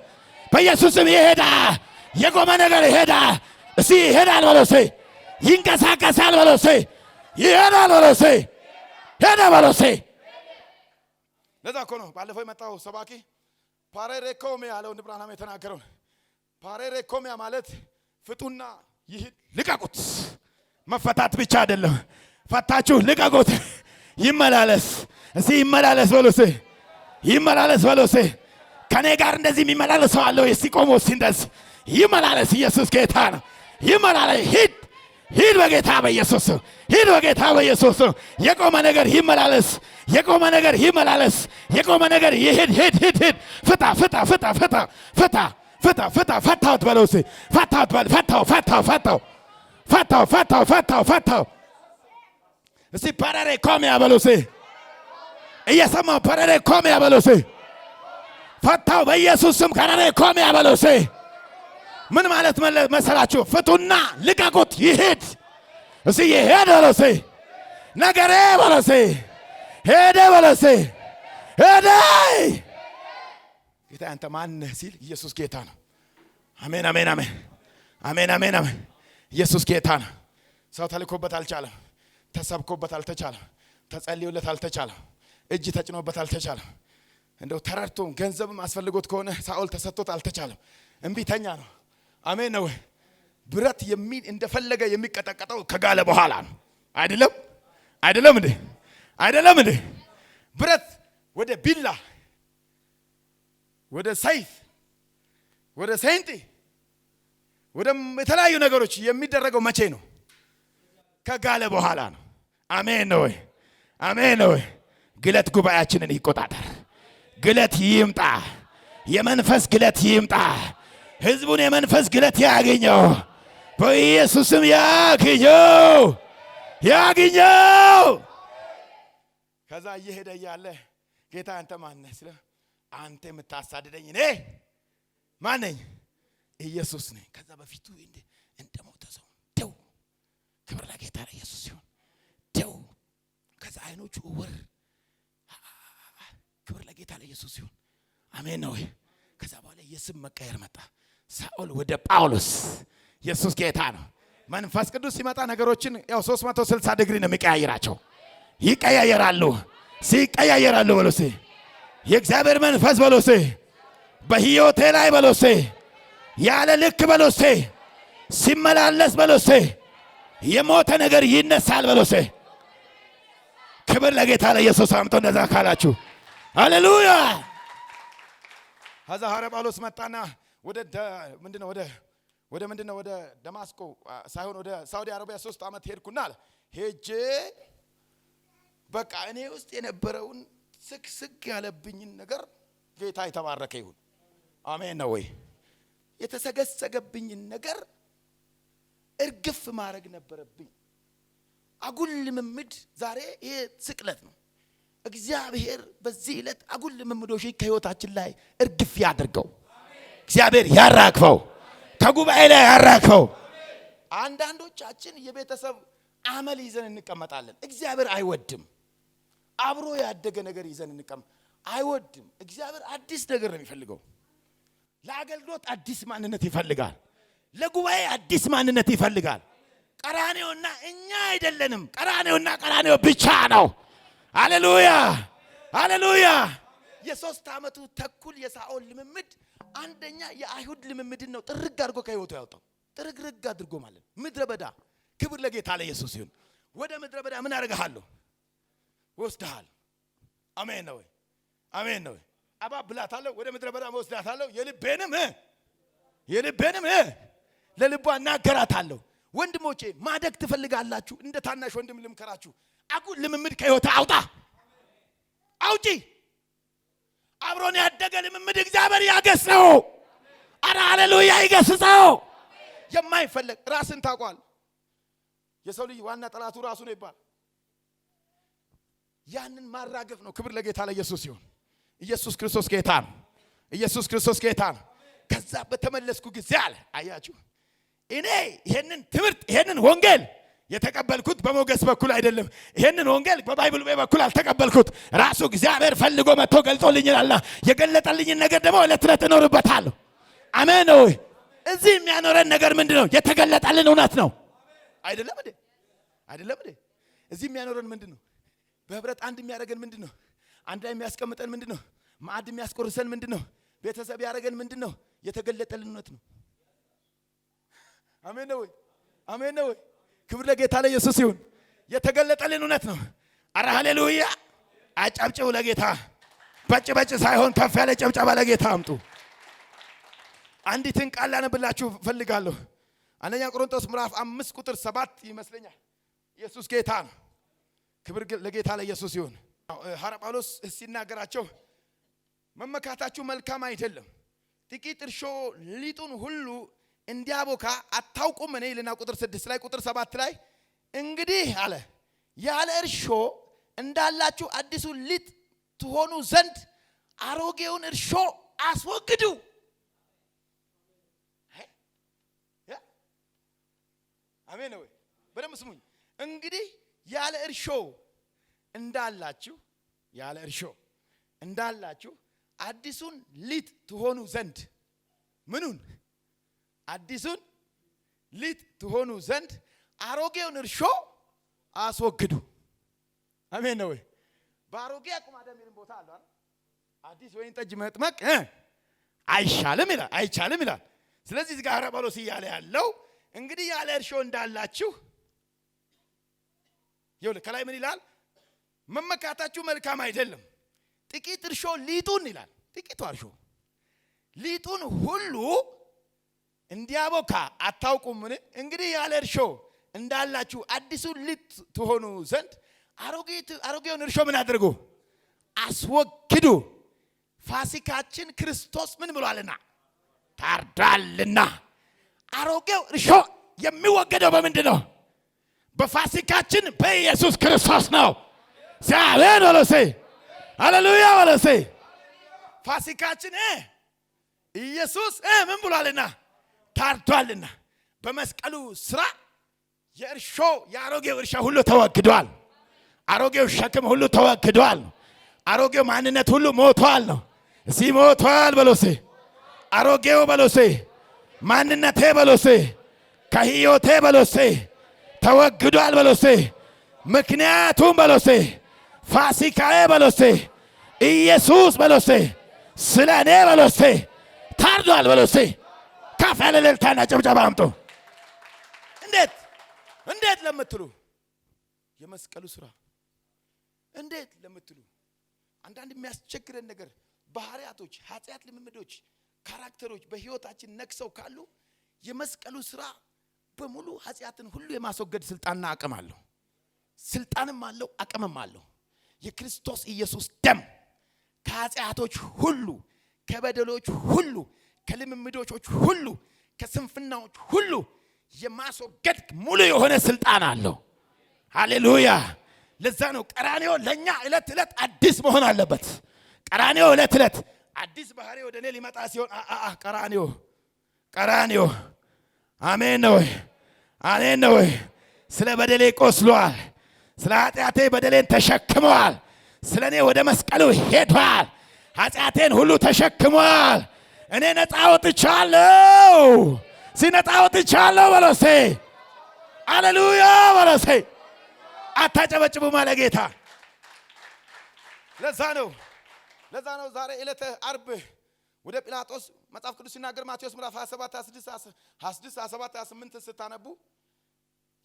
በኢየሱስም ይሄዳ። የቆመ ነገር ይሄዳ። እሺ ይሄዳል በለሴ። ይንቀሳቀሳል በለሴ። ይሄዳል በለሴ። ሄዳ በለሴ። ለዛ እኮ ነው ባለፈው የመጣው ሰባኪ ፓሬሬኮሚያ ያለው ንብራናም የተናገረው። ፓሬሬኮሚያ ማለት ፍቱና ይሂድ፣ ልቀቁት። መፈታት ብቻ አይደለም፣ ፈታችሁ ልቀቁት። ይመላለስ። እሺ ይመላለስ በለሴ። ይመላለስ በለሴ። ከኔ ጋር እንደዚህ የሚመላለስ ሰው አለ ወይ? እስቲ ቆሞ እስቲ እንደዚህ ይመላለስ። ኢየሱስ ጌታ ነው። ይመላለስ። ሂድ በጌታ በኢየሱስ። ሂድ በጌታ በኢየሱስ። የቆመ ነገር ይመላለስ። የቆመ ነገር ይመላለስ። የቆመ ነገር ይሂድ። ፈታውት በለው እስቲ። ፈታውት በል። ፈታው። እስቲ ፓራሬ ኮሚያ በለው እስቲ። እየሰማው ፓራሬ ኮሚያ በለው እስቲ። ፈታው በኢየሱስ ስም ፓራሬ ኮሚያ በለው እስቲ። ምን ማለት መሰላችሁ? ፍቱና ልቀቁት። ይሄድ። እስቲ ይሄድ በለው እስቲ። ነገሬ በለው እስቲ። ሄደ በለው እስቲ። ሄደ። ጌታ አንተ ማን ነህ ሲል ኢየሱስ ጌታ ነው። አሜን አሜን አሜን አሜን አሜን አሜን። ኢየሱስ ጌታ ነው። ሰው ተልኮበት አልቻለም። ተሰብኮበት አልተቻለም። ተጸልዮለት አልተቻለም። እጅ ተጭኖበት አልተቻለም። እንደው ተረድቶ ገንዘብም አስፈልጎት ከሆነ ሳኦል ተሰጥቶት አልተቻለም። እምቢተኛ ነው። አሜን ነው። ብረት የሚል እንደፈለገ የሚቀጠቀጠው ከጋለ በኋላ ነው። አይደለም እንዴ? ብረት ወደ ቢላ፣ ወደ ሰይፍ፣ ወደ ሰይንጤ፣ ወደ የተለያዩ ነገሮች የሚደረገው መቼ ነው? ከጋለ በኋላ ነው። አሜን ነው። አሜን ነው። ግለት ጉባኤያችንን ይቆጣጠር። ግለት ይምጣ። የመንፈስ ግለት ይምጣ። ህዝቡን የመንፈስ ግለት ያገኘው በኢየሱስም ያገኘው። ከዛ እየሄደ እያለ ጌታ አንተ ማን ነህ ሲለው አንተ የምታሳድደኝ እኔ ማን ነኝ? ኢየሱስ ነኝ። ከዛ በፊቱ እንደሞተ ሰው ደው። ክብር ለጌታ ለኢየሱስ ሲሆን ደው። ከዛ አይኖቹ እውር። ክብር ለጌታ ለኢየሱስ ሲሆን አሜን ነው። ከዛ በኋላ የስም መቀየር መጣ። ሳኦል ወደ ጳውሎስ። ኢየሱስ ጌታ ነው። መንፈስ ቅዱስ ሲመጣ ነገሮችን ያው 360 ዲግሪ ነው የሚቀያየራቸው። ይቀያየራሉ። ሲቀያየራሉ በሎሴ የእግዚአብሔር መንፈስ በሎሴ በህይወቴ ላይ በሎሴ ያለ ልክ በሎሴ ሲመላለስ በሎሴ የሞተ ነገር ይነሳል በሎሴ። ክብር ለጌታ ለኢየሱስ። አምጦ እንደዛ ካላችሁ ሃሌሉያ። ከዛ ሐዋርያ ጳውሎስ መጣና ወደ ደማስቆ ሳይሆን ወደ ሳውዲ አረቢያ 3 ዓመት ሄድኩና አለ። ሄጄ በቃ እኔ ውስጥ የነበረውን ስክስክ ያለብኝን ነገር ጌታ የተባረከ ይሁን። አሜን ነው ወይ? የተሰገሰገብኝን ነገር እርግፍ ማድረግ ነበረብኝ። አጉል ልምምድ ዛሬ ይሄ ስቅለት ነው። እግዚአብሔር በዚህ ዕለት አጉል ልምምዶች ከህይወታችን ላይ እርግፍ ያድርገው። እግዚአብሔር ያራግፈው። ከጉባኤ ላይ ያራግፈው። አንዳንዶቻችን የቤተሰብ አመል ይዘን እንቀመጣለን። እግዚአብሔር አይወድም። አብሮ ያደገ ነገር ይዘን እንቀመጥ አይወድም። እግዚአብሔር አዲስ ነገር ነው የሚፈልገው። ለአገልግሎት አዲስ ማንነት ይፈልጋል። ለጉባኤ አዲስ ማንነት ይፈልጋል። ቀራኔውና እኛ አይደለንም። ቀራኔው ብቻ ነው። ሃሌሉያ ሃሌሉያ። የ3 ዓመቱ ተኩል የሳኦል ልምምድ አንደኛ የአይሁድ ልምምድን ነው ጥርግ አድርጎ ከህይወቱ ያወጣው። ጥርግርግ አድርጎ ማለት ምድረ በዳ። ክብር ለጌታ ለኢየሱስ ይሁን። ወደ ምድረ በዳ ምን አደርግሃለሁ? ወስደሃል። አሜን ነው። አሜን ነው። አባብላታለሁ፣ ወደ ምድረ በዳ ወስዳታለሁ፣ የልቤንም ለልቧ እናገራታለሁ። ወንድሞቼ ማደግ ትፈልጋላችሁ? እንደ ታናሽ ወንድም ልምከራችሁ። አጉል ልምምድ ከህይወት አውጪ። አብሮን ያደገ ልምምድ እግዚአብሔር ያገስጸው። አረ ሃሌሉያ ይገስጸው። የማይፈልግ ራስን ታውቋል። የሰው ልጅ ዋና ጠላቱ ራሱ ነው ይባል። ያንን ማራገፍ ነው። ክብር ለጌታ ለኢየሱስ ይሁን። ኢየሱስ ክርስቶስ ጌታ ነው። ኢየሱስ ክርስቶስ ጌታ ነው። ከዛ በተመለስኩ ጊዜ አለ አያችሁ፣ እኔ ይሄንን ትምህርት ይሄንን ወንጌል የተቀበልኩት በሞገስ በኩል አይደለም። ይሄንን ወንጌል በባይብል በኩል አልተቀበልኩት። ራሱ እግዚአብሔር ፈልጎ መጥቶ ገልጦልኝና የገለጠልኝን ነገር ደግሞ ዕለት ዕለት እኖርበታለሁ። አሜን ነው። እዚህ የሚያኖረን ነገር ምንድነው? የተገለጠልን እውነት ነው። አይደለም እንዴ? እዚህ የሚያኖረን ምንድነው? በህብረት አንድ የሚያደርገን ምንድነው? አንድ ላይ የሚያስቀምጠን ምንድነው? ማዕድ የሚያስቆርሰን ምንድነው? ቤተሰብ ያደረገን ምንድነው? የተገለጠልን እውነት ነው። አሜን ነው። ክብር ለጌታ ለኢየሱስ ይሁን። የተገለጠልን እውነት ነው። አረ ሃሌሉያ! አጨብጭቡ ለጌታ። በጭ ሳይሆን ከፍ ያለ ጨብጨባ ለጌታ አምጡ። አንዲትን ቃል ላነብላችሁ ፈልጋለሁ። አንደኛ ቆሮንቶስ ምዕራፍ 5 ቁጥር 7 ይመስለኛል። ኢየሱስ ጌታ ነው። ክብር ለጌታ ለኢየሱስ ይሁን። ሐዋርያ ጳውሎስ ሲናገራቸው መመካታችሁ መልካም አይደለም፣ ጥቂት እርሾ ሊጡን ሁሉ እንዲያቦካ አታውቁም? እኔ ልና ቁጥር 6 ላይ ቁጥር 7 ላይ እንግዲህ አለ ያለ እርሾ እንዳላችሁ አዲሱ ሊጥ ትሆኑ ዘንድ አሮጌውን እርሾ አስወግዱ። አሜን ነው። በደምብ ስሙኝ። እንግዲህ ያለ እርሾ እንዳላችሁ አዲሱን ሊጥ ትሆኑ ዘንድ ምኑን? አዲሱን ሊጥ ትሆኑ ዘንድ አሮጌውን እርሾ አስወግዱ። አሜን ነው። በአሮጌ አቁማዳ ምንም ቦታ አለ አይደል? አዲስ ወይን ጠጅ መጥመቅ አይሻልም ይላል። ስለዚህ እዚህ ጋር ጳውሎስ እያለ ያለው እንግዲህ ያለ እርሾ እንዳላችሁ ይኸውልህ፣ ከላይ ምን ይላል? መመካታችሁ መልካም አይደለም፣ ጥቂት እርሾ ሊጡን ይላል። ጥቂቱ እርሾ ሊጡን ሁሉ እንዲያቦካ አታውቁምን? እንግዲህ ያለ እርሾ እንዳላችሁ አዲሱን ሊጥ ትሆኑ ዘንድ አሮጌውን እርሾ ምን አድርጉ? አስወግዱ። ፋሲካችን ክርስቶስ ምን ብሏልና? ታርዷልና። አሮጌው እርሾ የሚወገደው በምንድን ነው? በፋሲካችን በኢየሱስ ክርስቶስ ነው። ሲያለን ወለሴ ሃሌሉያ ወለሴ ፋሲካችን ኢየሱስ ምን ብሏልና? ታርዷልና። በመስቀሉ ስራ የአሮጌው እርሾ ሁሉ ተወግዷል። አሮጌው ሸክም ሁሉ ተወግዷል። አሮጌው ማንነት ሁሉ ሞቷል ነው። እዚህ ሞቷል በሎሴ አሮጌው በሎሴ ማንነቴ በሎሴ ከህይወቴ በሎሴ ተወግዷል በሎሴ። ምክንያቱም በሎሴ ፋሲካዬ በሎሴ ኢየሱስ በሎሴ ስለ እኔ በሎሴ ታርዷል በሎሴ። ከፍ ያለ እልልታና ጭብጨባ አምጡ። እንዴት ለምትሉ የመስቀሉ ስራ እንዴት ለምትሉ አንዳንድ የሚያስቸግረን ነገር ባህሪያቶች፣ ኃጢአት ልምምዶች፣ ካራክተሮች በህይወታችን ነክሰው ካሉ የመስቀሉ ስራ በሙሉ ኃጢአትን ሁሉ የማስወገድ ስልጣንና አቅም አለው። ስልጣንም አለው አቅምም አለው። የክርስቶስ ኢየሱስ ደም ከኃጢአቶች ሁሉ፣ ከበደሎች ሁሉ፣ ከልምምዶች ሁሉ፣ ከስንፍናዎች ሁሉ የማስወገድ ሙሉ የሆነ ስልጣን አለው። ሃሌሉያ! ለዛ ነው ቀራንዮ ለኛ ዕለት ዕለት አዲስ መሆን አለበት። ቀራንዮ ዕለት ዕለት አዲስ ባህሪ ወደ እኔ ሊመጣ ሲሆን ቀራንዮ አሜን ነው። ስለ በደሌ ቆስሏል። ስለ ኃጢአቴ በደሌን ተሸክመዋል። ስለ እኔ ወደ መስቀሉ ሄዷል። ኃጢአቴን ሁሉ ተሸክመዋል። እኔ ነፃ ወጥቻለሁ። ሲነፃ ወጥቻለሁ በሎሴ ሃሌሉያ በሎሴ። አታጨበጭቡ ማለት ጌታ። ለዛ ነው ዛሬ ዕለተ ዓርብ ወደ ጲላጦስ መጽሐፍ ቅዱስ ሲናገር ማቴዎስ ምዕራፍ 27 26 27 28 ስታነቡ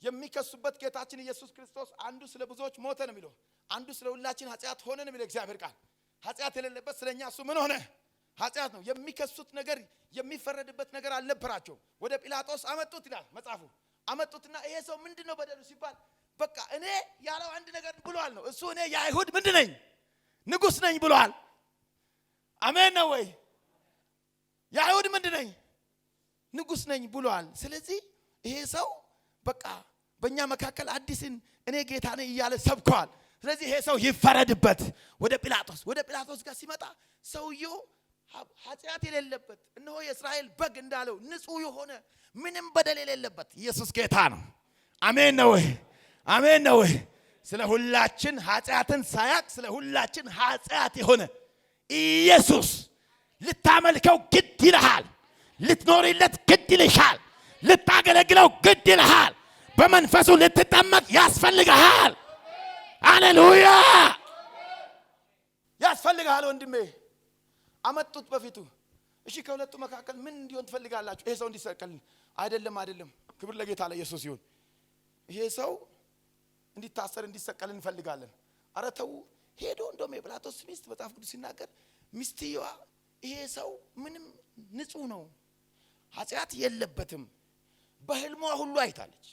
የሚከሱበት ጌታችን ኢየሱስ ክርስቶስ አንዱ ስለ ብዙዎች ሞተ ነው የሚለው፣ አንዱ ስለ ሁላችን ኃጢአት ሆነ ነው የሚለው እግዚአብሔር ቃል። ኃጢአት የሌለበት ስለኛ እሱ ምን ሆነ? ኃጢአት ነው። የሚከሱት ነገር የሚፈረድበት ነገር አልነበራቸው። ወደ ጲላጦስ አመጡት ይላል መጽሐፉ። አመጡትና ይሄ ሰው ምንድነው በደሉ ሲባል በቃ እኔ ያለው አንድ ነገር ብሏል ነው። እሱ እኔ የአይሁድ ምንድነኝ? ንጉስ ነኝ ብሏል። አሜን ነው ወይ? የአይሁድ ምንድነኝ? ንጉስ ነኝ ብሏል። ስለዚህ ይሄ ሰው በቃ በእኛ መካከል አዲስን እኔ ጌታ ነኝ እያለ ሰብኳል። ስለዚህ ይሄ ሰው ይፈረድበት። ወደ ጲላጦስ ጋር ሲመጣ ሰውየው ኃጢአት የሌለበት እነሆ የእስራኤል በግ እንዳለው ንጹህ የሆነ ምንም በደል የሌለበት ኢየሱስ ጌታ ነው። አሜን ነው ወይ? አሜን ነው ወይ? ስለ ሁላችን ኃጢአትን ሳያቅ ስለ ሁላችን ኃጢአት የሆነ ኢየሱስ ልታመልከው ግድ ይልሃል። ልትኖርለት ግድ ይልሻል። ልታገለግለው ግድ ይልሃል። በመንፈሱ ልትጠመቅ ያስፈልግሃል። ሃሌሉያ! ያስፈልግሃል ወንድሜ። አመጡት በፊቱ። እሺ ከሁለቱ መካከል ምን እንዲሆን ትፈልጋላችሁ? ይሄ ሰው እንዲሰቀል አይደለም። ክብር ለጌታ ለኢየሱስ ይሁን። ይሄ ሰው እንዲታሰር እንዲሰቀል እንፈልጋለን። አረ ተው። ሄዶ እንደውም የጲላጦስ ሚስት መጽሐፍ ቅዱስ ሲናገር ሚስትየዋ ይሄ ሰው ምንም ንጹህ ነው፣ ኃጢአት የለበትም በህልሟ ሁሉ አይታለች።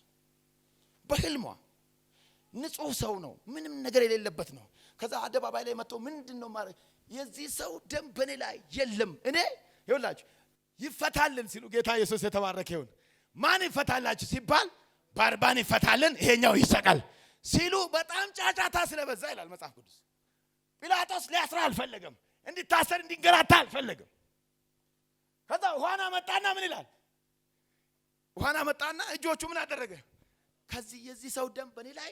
በህልሟ ንጹህ ሰው ነው፣ ምንም ነገር የሌለበት ነው። ከዛ አደባባይ ላይ መጥቶ ምንድነው ማለት የዚህ ሰው ደም በኔ ላይ የለም፣ እኔ ይኸውላችሁ ይፈታልን ሲሉ ጌታ ኢየሱስ የተባረከ ይሁን። ማን ይፈታላችሁ ሲባል ባርባን ይፈታልን ይሄኛው ይሰቀል ሲሉ በጣም ጫጫታ ስለበዛ ይላል መጽሐፍ ቅዱስ። ጲላጦስ ሊያስራ አልፈለገም፣ እንዲታሰር እንዲንገላታ አልፈለገም። ከዛ ውሃና መጣና ምን ይላል? ውሃና መጣና እጆቹ ምን አደረገ? ከዚህ የዚህ ሰው ደም በኔ ላይ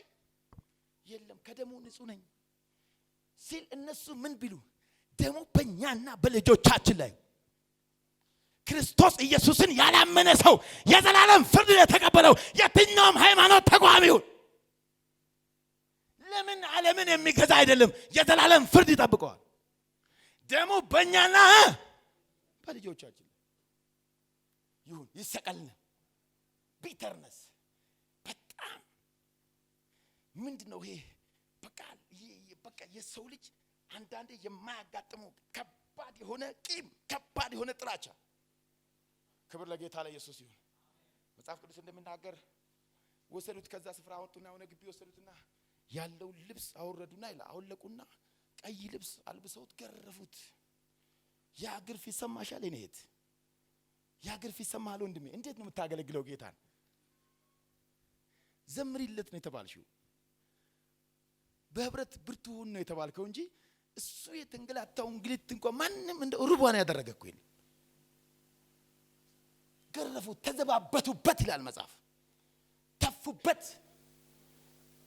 የለም ከደሙ ንጹህ ነኝ ሲል እነሱ ምን ቢሉ ደሙ በእኛና በልጆቻችን ላይ ክርስቶስ ኢየሱስን ያላመነ ሰው የዘላለም ፍርድ የተቀበለው የትኛውም ሃይማኖት ተቋሚው ለምን ዓለምን የሚገዛ አይደለም፣ የዘላለም ፍርድ ይጠብቀዋል። ደሙ በእኛና በልጆቻችን ይሁን ይሰቀልን። ቢተርነስ በጣም ምንድነው ይሄ? በቃ የሰው ልጅ አንዳንዴ የማያጋጥመው ከባድ የሆነ ቂም፣ ከባድ የሆነ ጥላቻ። ክብር ለጌታ ለኢየሱስ ይሁን። መጽሐፍ ቅዱስ እንደሚናገር ወሰዱት፣ ከዛ ስፍራ አወጡና የሆነ ግቢ ወሰዱትና ያለው ልብስ አወረዱና አወለቁና ቀይ ልብስ አልብሰውት ገረፉት። ያ ግርፍ ይሰማሻል? እኔት ያ ግርፍ ይሰማሃል ወንድሜ? እንዴት ነው የምታገለግለው ጌታን? ዘምሪለት ነው የተባልሽው። በህብረት ብርቱ ሁን ነው የተባልከው እንጂ እሱ የተንገላታው እንግሊት እንኳን ማንንም እንደ ሩባን ያደረገኩ ይል ገረፉት፣ ተዘባበቱበት ይላል መጽሐፍ።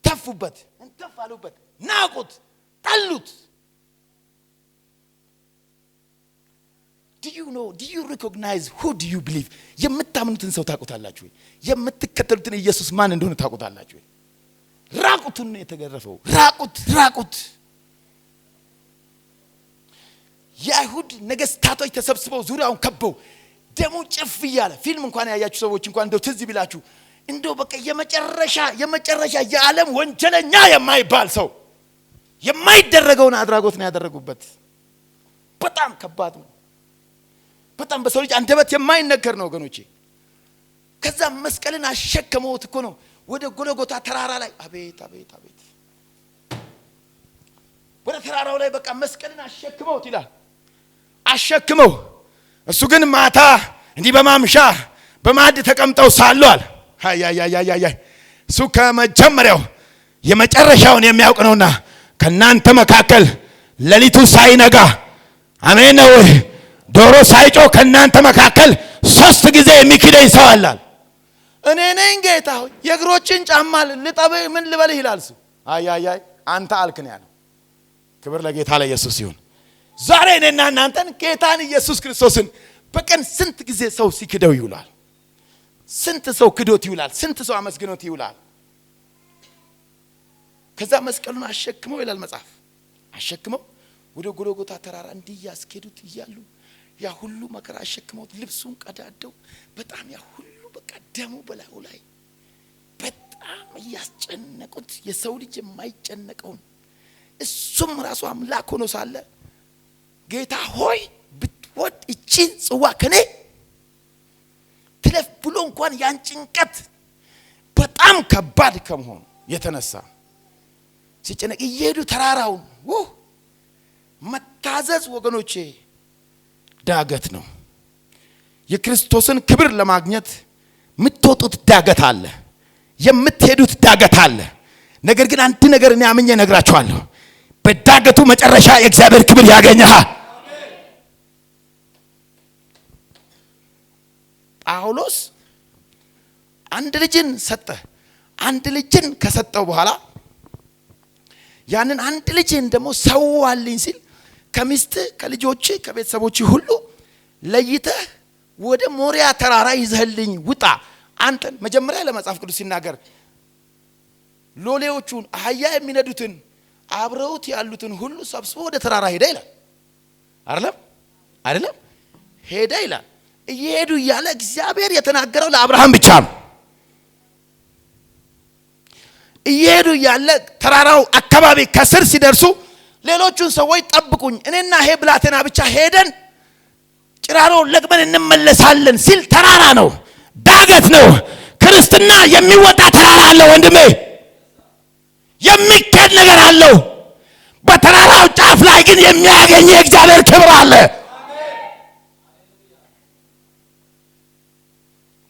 ተፉበት፣ እንተፋሉበት፣ ናቁት፣ ጠሉት። Do you recognize who do you believe? የምታምኑትን ሰው ታውቁታላችሁ ወይ? የምትከተሉትን ኢየሱስ ማን እንደሆነ ታውቁታላችሁ ወይ? ራቁቱን ነው የተገረፈው። ራቁት። የአይሁድ ነገስታቶች ተሰብስበው ዙሪያውን ከበው ደሙ ጭፍ እያለ ፊልም እንኳን ያያችሁ ሰዎች እንኳን እንደው ትዝ ቢላችሁ እንደው በቃ የመጨረሻ የዓለም ወንጀለኛ የማይባል ሰው የማይደረገውን አድራጎት ነው ያደረጉበት። በጣም ከባድ ነው። በጣም በሰው ልጅ አንደበት የማይነገር ነው ወገኖቼ። ከዛ መስቀልን አሸከመውት እኮ ነው ወደ ጎልጎታ ተራራ ላይ። አቤት ወደ ተራራው ላይ በቃ መስቀልን አሸክመውት ይላል። አሸክመው እሱ ግን ማታ እንዲህ በማምሻ በማዕድ ተቀምጠው ሳሏል። እሱ ከመጀመሪያው የመጨረሻውን የሚያውቅ ነውና ከናንተ መካከል ሌሊቱ ሳይነጋ አሜን ነው ዶሮ ሳይጮህ ከናንተ መካከል 3 ጊዜ የሚክደኝ ሰው አለ። እኔ ነኝ ጌታ ሆይ የእግሮችን ጫማ ልጠብህ ምን ልበልህ ይላል እሱ። አንተ አልክ ነው ያለው። ክብር ለጌታ ለኢየሱስ ይሁን። ዛሬ እኔና እናንተን ጌታን ኢየሱስ ክርስቶስን በቀን ስንት ጊዜ ሰው ሲክደው ይውላል? ስንት ሰው ክዶት ይውላል? ስንት ሰው አመስግኖት ይውላል? ከዛ መስቀሉን አሸክመው ይላል መጽሐፍ። አሸክመው ወደ ጎልጎታ ተራራ እንዲያስኬዱት ይያሉ ያ ሁሉ መከራ አሸክመውት ልብሱን ቀዳደው በጣም ያ ሁሉ በቃ ደሙ በላዩ ላይ በጣም ያስጨነቁት የሰው ልጅ የማይጨነቀውን እሱም ራሱ አምላክ ሆኖ ሳለ ጌታ ሆይ ብትወድ እቺን ጽዋ ከኔ ትለፍ ብሎ እንኳን ያን ጭንቀት በጣም ከባድ ከመሆኑ የተነሳ ሲጨነቅ እየሄዱ ተራራውን መታዘዝ ወገኖቼ ዳገት ነው። የክርስቶስን ክብር ለማግኘት የምትወጡት ዳገት አለ፣ የምትሄዱት ዳገት አለ። ነገር ግን አንድ ነገር እኔ አምኜ እነግራችኋለሁ፣ በዳገቱ መጨረሻ የእግዚአብሔር ክብር ያገኛል። ጳውሎስ አንድ ልጅን ሰጠ። አንድ ልጅን ከሰጠው በኋላ ያንን አንድ ልጅን ደግሞ ሰዋልኝ ሲል ከሚስት ከልጆች ከቤተሰቦች ሁሉ ለይተህ ወደ ሞሪያ ተራራ ይዘህልኝ ውጣ። አንተን መጀመሪያ ለመጽሐፍ ቅዱስ ሲናገር ሎሌዎቹን አህያ የሚነዱትን አብረውት ያሉትን ሁሉ ሰብስቦ ወደ ተራራ ሄደ ይላል። አይደለም ሄደ ይላል። እየሄዱ እያለ እግዚአብሔር የተናገረው ለአብርሃም ብቻ ነው። እየሄዱ እያለ ተራራው አካባቢ ከስር ሲደርሱ ሌሎቹን ሰዎች ጠብቁኝ፣ እኔና ይሄ ብላቴና ብቻ ሄደን ጭራሮውን ለቅመን እንመለሳለን ሲል ተራራ ነው፣ ዳገት ነው። ክርስትና የሚወጣ ተራራ አለ ወንድሜ፣ የሚከድ ነገር አለው። በተራራው ጫፍ ላይ ግን የሚያገኝ የእግዚአብሔር ክብር አለ።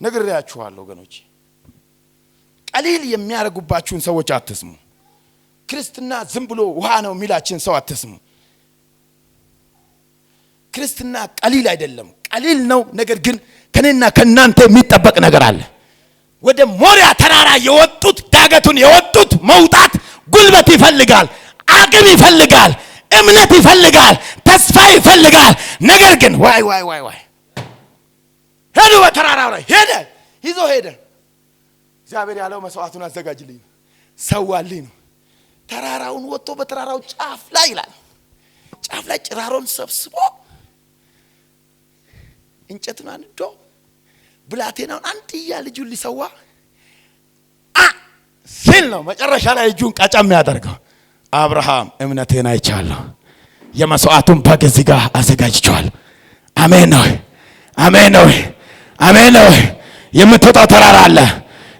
ነግሬያችኋለሁ ወገኖች፣ ቀሊል የሚያረጉባችሁን ሰዎች አትስሙ። ክርስትና ዝም ብሎ ውሃ ነው የሚላችን ሰው አትስሙ። ክርስትና ቀሊል አይደለም፣ ቀሊል ነው። ነገር ግን ከኔና ከናንተ የሚጠበቅ ነገር አለ። ወደ ሞሪያ ተራራ የወጡት ዳገቱን የወጡት መውጣት ጉልበት ይፈልጋል፣ አቅም ይፈልጋል፣ እምነት ይፈልጋል፣ ተስፋ ይፈልጋል። ነገር ግን ዋይ ሄዱ። በተራራው ላይ ይዞ ሄደ። እግዚአብሔር ያለው መስዋዕቱን አዘጋጅልኝ ሰዋልኝ ነው። ተራራውን ወጥቶ በተራራው ጫፍ ላይ ይላል፣ ጫፍ ላይ ጭራሮን ሰብስቦ እንጨቱን አንዶ ብላቴናውን አንድያ ልጁን ሊሰዋ ሲል ነው መጨረሻ ላይ እጁን ቀጨም ያደርገው። አብርሃም እምነቴን አይቻለሁ፣ የመስዋዕቱን በግ እዚህ ጋር አዘጋጅቼዋለሁ። አሜን ነው፣ አሜን ነው፣ አሜን ነው። የምትወጣው ተራራ አለ፣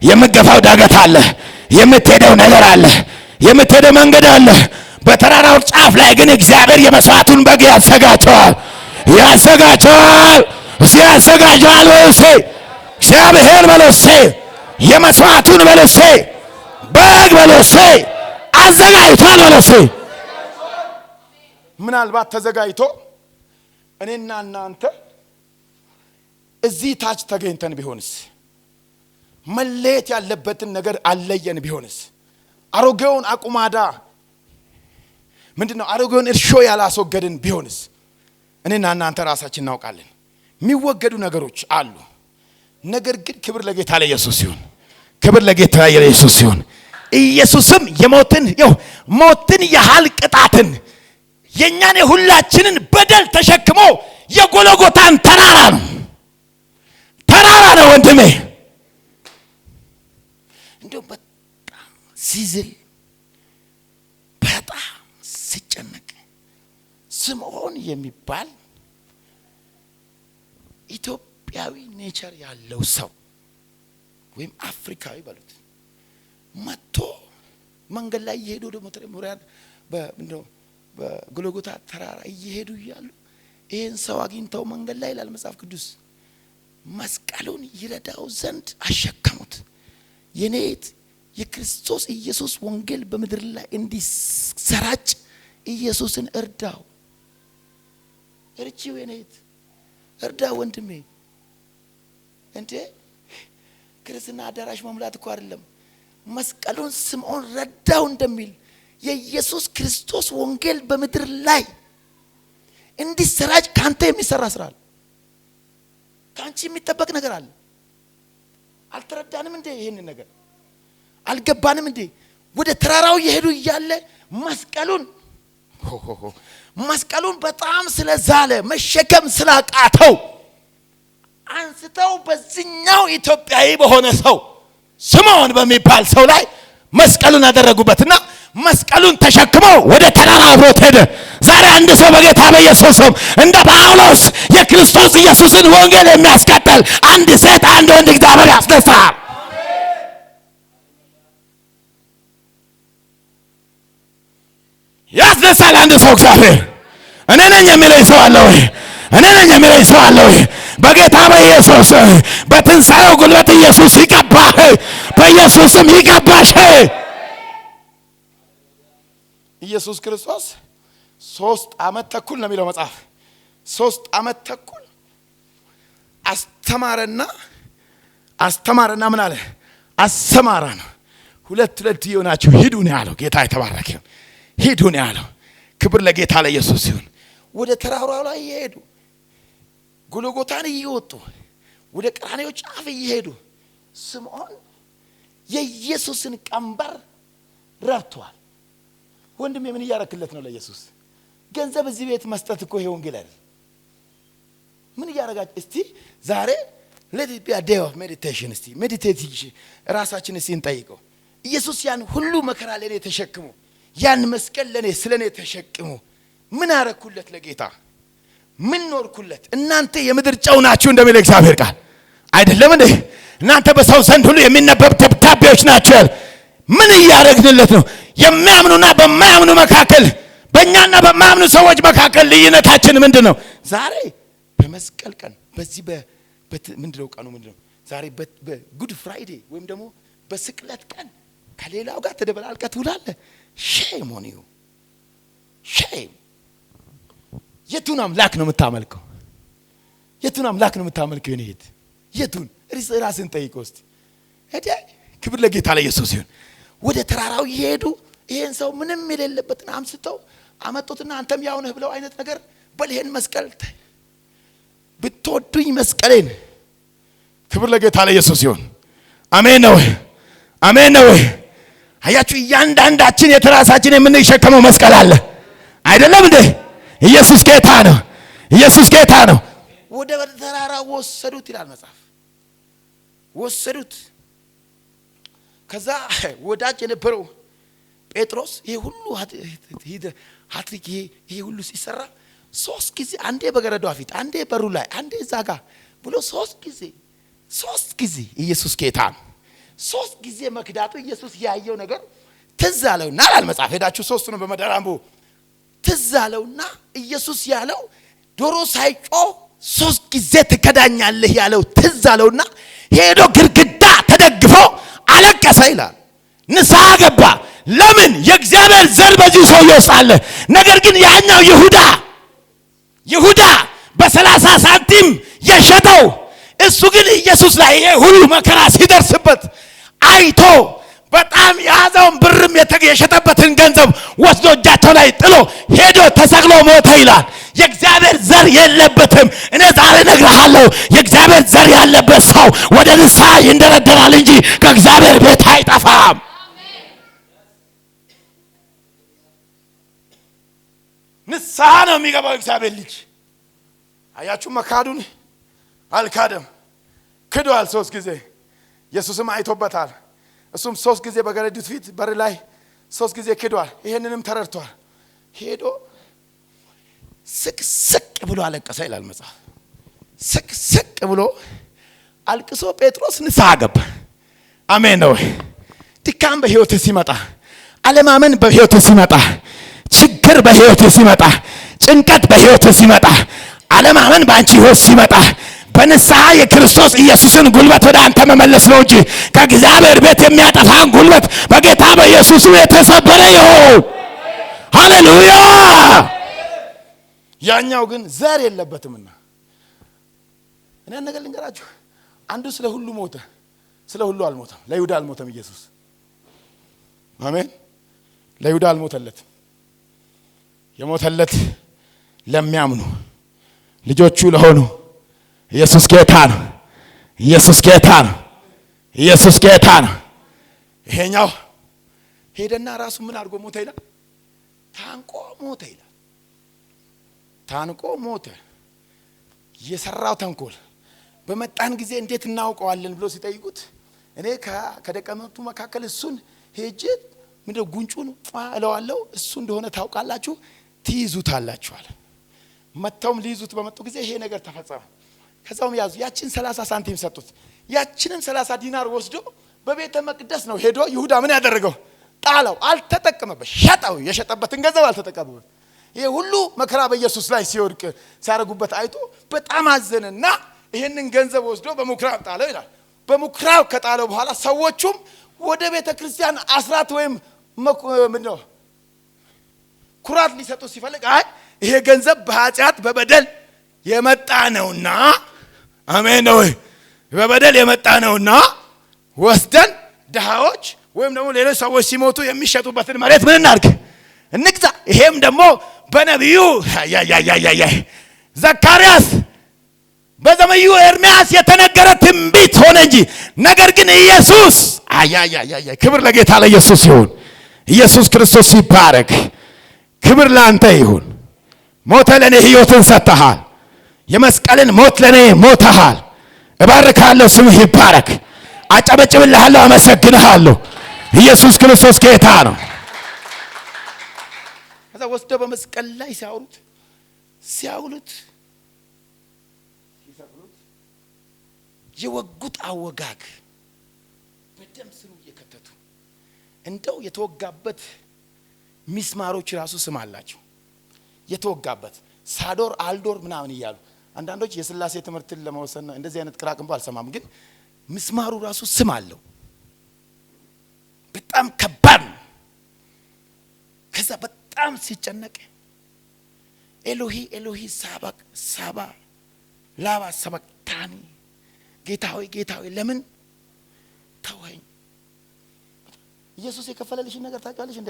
የምትገፋው ዳገት አለ፣ የምትሄደው ነገር አለ፣ የምትሄደው መንገድ አለ። በተራራው ጫፍ ላይ ግን እግዚአብሔር የመስዋዕቱን በግ ያዘጋጀዋል። ያዘጋጀዋል ወይስ እግዚአብሔር በለሴ የመስዋዕቱን በለሴ በግ በለሴ አዘጋጅቷል በለሴ። ምናልባት ተዘጋጅቶ እኔና እናንተ እዚህ ታች ተገኝተን ቢሆንስ፣ መለየት ያለበትን ነገር አለየን ቢሆንስ፣ አሮጌውን አቁማዳ ምንድነው አሮጌውን እርሾ ያላስወገድን ቢሆንስ፣ እኔና እናንተ ራሳችን እናውቃለን። የሚወገዱ ነገሮች አሉ። ነገር ግን ክብር ለጌታ ለኢየሱስ ይሁን፣ ክብር ለጌታ ለኢየሱስ ይሁን። ኢየሱስም ሞትን ያህል ቅጣትን የኛን የሁላችንን በደል ተሸክሞ የጎልጎታን ተራራ ነው ወንድሜ። እንደው በጣም ሲዝል በጣም ሲጨነቅ ስምዖን የሚባል ኢትዮጵያዊ ኔቸር ያለው ሰው ወይም አፍሪካዊ ባሉት መጥቶ መንገድ ላይ እየሄዱ ደግሞ ተረሙራን በጎልጎታ ተራራ እየሄዱ እያሉ ይሄን ሰው አግኝተው መንገድ ላይ ይላል መጽሐፍ ቅዱስ መስቀሉን ይረዳው ዘንድ አሸከሙት። የኔት የክርስቶስ ኢየሱስ ወንጌል በምድር ላይ እንዲሰራጭ ኢየሱስን እርዳው። እርቺው የኔት እርዳ ወንድሜ። እንዴ ክርስትና አዳራሽ መሙላት እኮ አይደለም፣ መስቀሉን ስምዖን ረዳው እንደሚል የኢየሱስ ክርስቶስ ወንጌል በምድር ላይ እንዲሰራጭ ካንተ የሚሰራ ስራ አለ። ካንቺ የሚጠበቅ ነገር አለ። አልተረዳንም እንዴ? ይሄንን ነገር አልገባንም እንዴ? ወደ ተራራው እየሄዱ እያለ መስቀሉን በጣም ስለዛለ መሸከም ስላቃተው አንስተው በዚህኛው ኢትዮጵያዊ በሆነ ሰው ስምዖን በሚባል ሰው ላይ መስቀሉን አደረጉበትና መስቀሉን ተሸክሞ ወደ ተራራ አብሮት ሄደ። ዛሬ አንድ ሰው በጌታ በኢየሱስ ስም እንደ ጳውሎስ የክርስቶስ ኢየሱስን ወንጌል የሚያስቀጥል አንድ ሴት አንድ ወንድ እግዚአብሔር ያስነሳል። ያስነሳል አንድ ሰው እግዚአብሔር። እኔ ነኝ የሚለኝ ሰው አለ ወይ? እኔ ነኝ የሚለኝ ሰው አለ ወይ? በጌታ በኢየሱስ በትንሣኤው ጉልበት ኢየሱስ ይቀባህ፣ በኢየሱስም ይቀባሽ። ኢየሱስ ክርስቶስ 3 ዓመት ተኩል ነው የሚለው መጽሐፍ። 3 ዓመት ተኩል አስተማረና ምን አለ? አሰማራ ነው። 2 ይሆናችሁ ሂዱ ነው ያለው። ጌታ የተባረከ ይሁን። ሂዱ ነው ያለው። ክብር ለጌታ ለኢየሱስ ይሁን። ወደ ተራራው ላይ እየሄዱ ጎልጎታን እየወጡ ወደ ቀራንዮ ጫፍ እየሄዱ ስምዖን የኢየሱስን ቀንበር ረድቷል። ወንድሜ ምን እያረክለት ነው ለኢየሱስ? ገንዘብ እዚህ ቤት መስጠት እኮ ይሄ ወንጌል አይደል? ምን እያረጋች? እስቲ ዛሬ let it be a day of meditation። እስቲ ሜዲቴት ራሳችን እስቲ እንጠይቀው። ኢየሱስ ያን ሁሉ መከራ ለኔ ተሸክሞ ያን መስቀል ለኔ ስለኔ ተሸክሞ ምን አረኩለት ለጌታ? ምን ኖርኩለት? እናንተ የምድር ጨው ናችሁ እንደሚል እግዚአብሔር ቃል አይደለም እንዴ? እናንተ በሰው ዘንድ ሁሉ የሚነበብ ደብዳቤዎች ናችሁ። ምን እያረግንለት ነው? የሚያምኑና በማያምኑ መካከል፣ በእኛና በማያምኑ ሰዎች መካከል ልዩነታችን ምንድነው? ዛሬ በመስቀል ቀን በዚህ ምንድነው ቀኑ ምንድነው? ዛሬ በጉድ ፍራይዴ ወይም ደግሞ በስቅለት ቀን ከሌላው ጋር ተደበላልቀት ውላለህ። ሼም ኦን ዩ ሼም። የቱን አምላክ ነው የምታመልከው? የቱን አምላክ ነው የምታመልከው? የኔት የቱን? ራስን ጠይቀው እስቲ። እዴ ክብር ለጌታ ለኢየሱስ ይሁን። ወደ ተራራው ይሄዱ። ይሄን ሰው ምንም የሌለበትን አምስተው አመጡትና አንተም ያው ነህ ብለው አይነት ነገር በልሄን መስቀል ብትወዱኝ መስቀሌን። ክብር ለጌታ ለኢየሱስ ይሁን። አሜን ነው፣ አሜን ነው። አያችሁ እያንዳንዳችን የተራሳችን የምንሸከመው መስቀል አለ አይደለም እንዴ? ኢየሱስ ጌታ ነው፣ ኢየሱስ ጌታ ነው። ወደ ተራራ ወሰዱት ይላል መጽሐፍ። ወሰዱት። ከዛ ወዳጅ የነበረው ጴጥሮስ ይሄ ሁሉ ሃትሪክ ይሄ ሁሉ ሲሰራ 3 ጊዜ አንዴ በገረዷ ፊት፣ አንዴ በሩ ላይ፣ አንዴ እዛ ጋር ብሎ 3 ጊዜ ኢየሱስ ጌታ ነው። 3 ጊዜ መክዳቱ ኢየሱስ ያየው ነገር ትዝ አለውና አላል መጽሐፍ። ሄዳችሁ 3ቱን በመደራንቡ ትዝ አለውና ኢየሱስ ያለው ዶሮ ሳይጮህ 3 ጊዜ ትከዳኛለህ ያለው ትዝ አለውና ሄዶ ግድግዳ ተደግፎ አለቀሰ ይላል። ንስሐ ገባ። ለምን? የእግዚአብሔር ዘር በዚህ ሰው ውስጥ አለ። ነገር ግን ያኛው ይሁዳ በ30 ሳንቲም የሸጠው እሱ ግን ኢየሱስ ላይ ይሄ ሁሉ መከራ ሲደርስበት አይቶ በጣም ያዘውን ብርም የሸጠበትን ገንዘብ ወስዶ እጃቸው ላይ ጥሎ ሄዶ ተሰቅሎ ሞተ ይላል። የእግዚአብሔር ዘር የለበትም። እኔ ዛሬ እነግርሃለሁ የእግዚአብሔር ዘር ያለበት ሰው ወደ ንስሐ ይንደረደራል እንጂ ከእግዚአብሔር ቤት አይጠፋም። ንስሐ ነው የሚገባው እግዚአብሔር ልጅ። አያችሁ መካዱን አልካደም፣ ክዷል 3 ጊዜ። ኢየሱስም አይቶበታል። እሱም 3 ጊዜ በገረዱት ፊት በር ላይ 3 ጊዜ ክዷል። ይሄንንም ተረድቷል። ሄዶ ስቅ ብሎ አለቀሰ ይላል መጽሐፍ። ስቅ ብሎ አልቅሶ ጴጥሮስ ንስሐ ገባ። አሜን ነው። ድካም በህይወት ሲመጣ፣ አለማመን በህይወት ሲመጣ፣ ችግር በህይወት ሲመጣ፣ ጭንቀት በህይወት ሲመጣ፣ አለማመን ባንቺ ህይወት ሲመጣ በንስሐ የክርስቶስ ኢየሱስን ጉልበት ወደ አንተ መመለስ ነው እንጂ ከእግዚአብሔር ቤት የሚያጠፋን ጉልበት በጌታ በኢየሱስ የተሰበረ ይሁን። ሃሌሉያ። ያኛው ግን ዘር የለበትምና እኔ ነገር ልንገራችሁ፣ አንዱ ስለ ሁሉ ሞተ፣ ስለ ሁሉ አልሞተም። ለይሁዳ አልሞተም ኢየሱስ። አሜን። ለይሁዳ አልሞተለትም። የሞተለት ለሚያምኑ ልጆቹ ለሆኑ ኢየሱስ ጌታ ነው። ኢየሱስ ጌታ ነው። ኢየሱስ ጌታ ነው። ይሄኛው ሄደና ራሱ ምን አድርጎ ሞተ ይላል? ታንቆ ሞተ ይላል። ታንቆ ሞተ። የሰራው ተንኮል በመጣን ጊዜ እንዴት እናውቀዋለን ብሎ ሲጠይቁት እኔ ከደቀ መዛሙርቱ መካከል እሱን ሄጄ ምንድነው ጉንጩን እለዋለሁ እሱ እንደሆነ ታውቃላችሁ ትይዙታላችሁ አለ። መተውም ሊይዙት በመጡ ጊዜ ይሄ ነገር ተፈጸመ። ከዛውም ያዙ ያችን 30 ሳንቲም ሰጡት። ያችንም 30 ዲናር ወስዶ በቤተ መቅደስ ነው ሄዶ ይሁዳ ምን ያደረገው ጣለው። አልተጠቀመበት፣ ሸጠው። የሸጠበትን ገንዘብ አልተጠቀመበት። ይሄ ሁሉ መከራ በኢየሱስ ላይ ሲወድቅ ሲያረጉበት አይቶ በጣም አዘነና ይሄንን ገንዘብ ወስዶ በምኩራብ ጣለው ይላል። በምኩራብ ከጣለው በኋላ ሰዎቹም ወደ ቤተ ክርስቲያን አስራት ወይም ምንድነው ኩራት ሊሰጡ ሲፈልግ አይ ይሄ ገንዘብ በኃጢአት በበደል የመጣ ነውና አሜን ነው በበደል የመጣ ነውና ወስደን ድሃዎች ወይም ደግሞ ሌሎች ሰዎች ሲሞቱ የሚሸጡበትን መሬት ምን እናድርግ እንግዛ። ይሄም ደግሞ በነቢዩ ዘካርያስ በዘመኑ ኤርምያስ የተነገረ ትንቢት ሆነ እንጂ ነገር ግን ኢየሱስ ክብር ለጌታ ለኢየሱስ ይሁን። ኢየሱስ ክርስቶስ ይባረክ። ክብር ላንተ ይሁን። ሞተ ለኔ ሕይወትን ሰጥተሃል። የመስቀልን ሞት ለኔ ሞተሃል። እባርካለሁ፣ ስምህ ይባረክ። አጨበጭብልሃለሁ፣ አመሰግንሃለሁ። ኢየሱስ ክርስቶስ ጌታ ነው። ከዛ ወስደው በመስቀል ላይ ሲያውሉት ሲሰቅሉት የወጉት አወጋግ በደም ስሩ እየከተቱ እንደው የተወጋበት ሚስማሮች ራሱ ስም አላቸው። የተወጋበት ሳዶር አልዶር ምናምን እያሉ አንዳንዶች የሥላሴ ትምህርትን ለመወሰን እንደዚህ አይነት ቅራቅንባ አልሰማም፣ ግን ምስማሩ ራሱ ስም አለው። በጣም ከባድ ነው። ከዛ በጣም ሲጨነቅ ኤሎሂ ኤሎሂ ሳባ ላባ ሰበክታኒ ጌታ ሆይ ለምን ተወኝ? ኢየሱስ የከፈለልሽን ነገር ታውቂያለሽ እንዴ?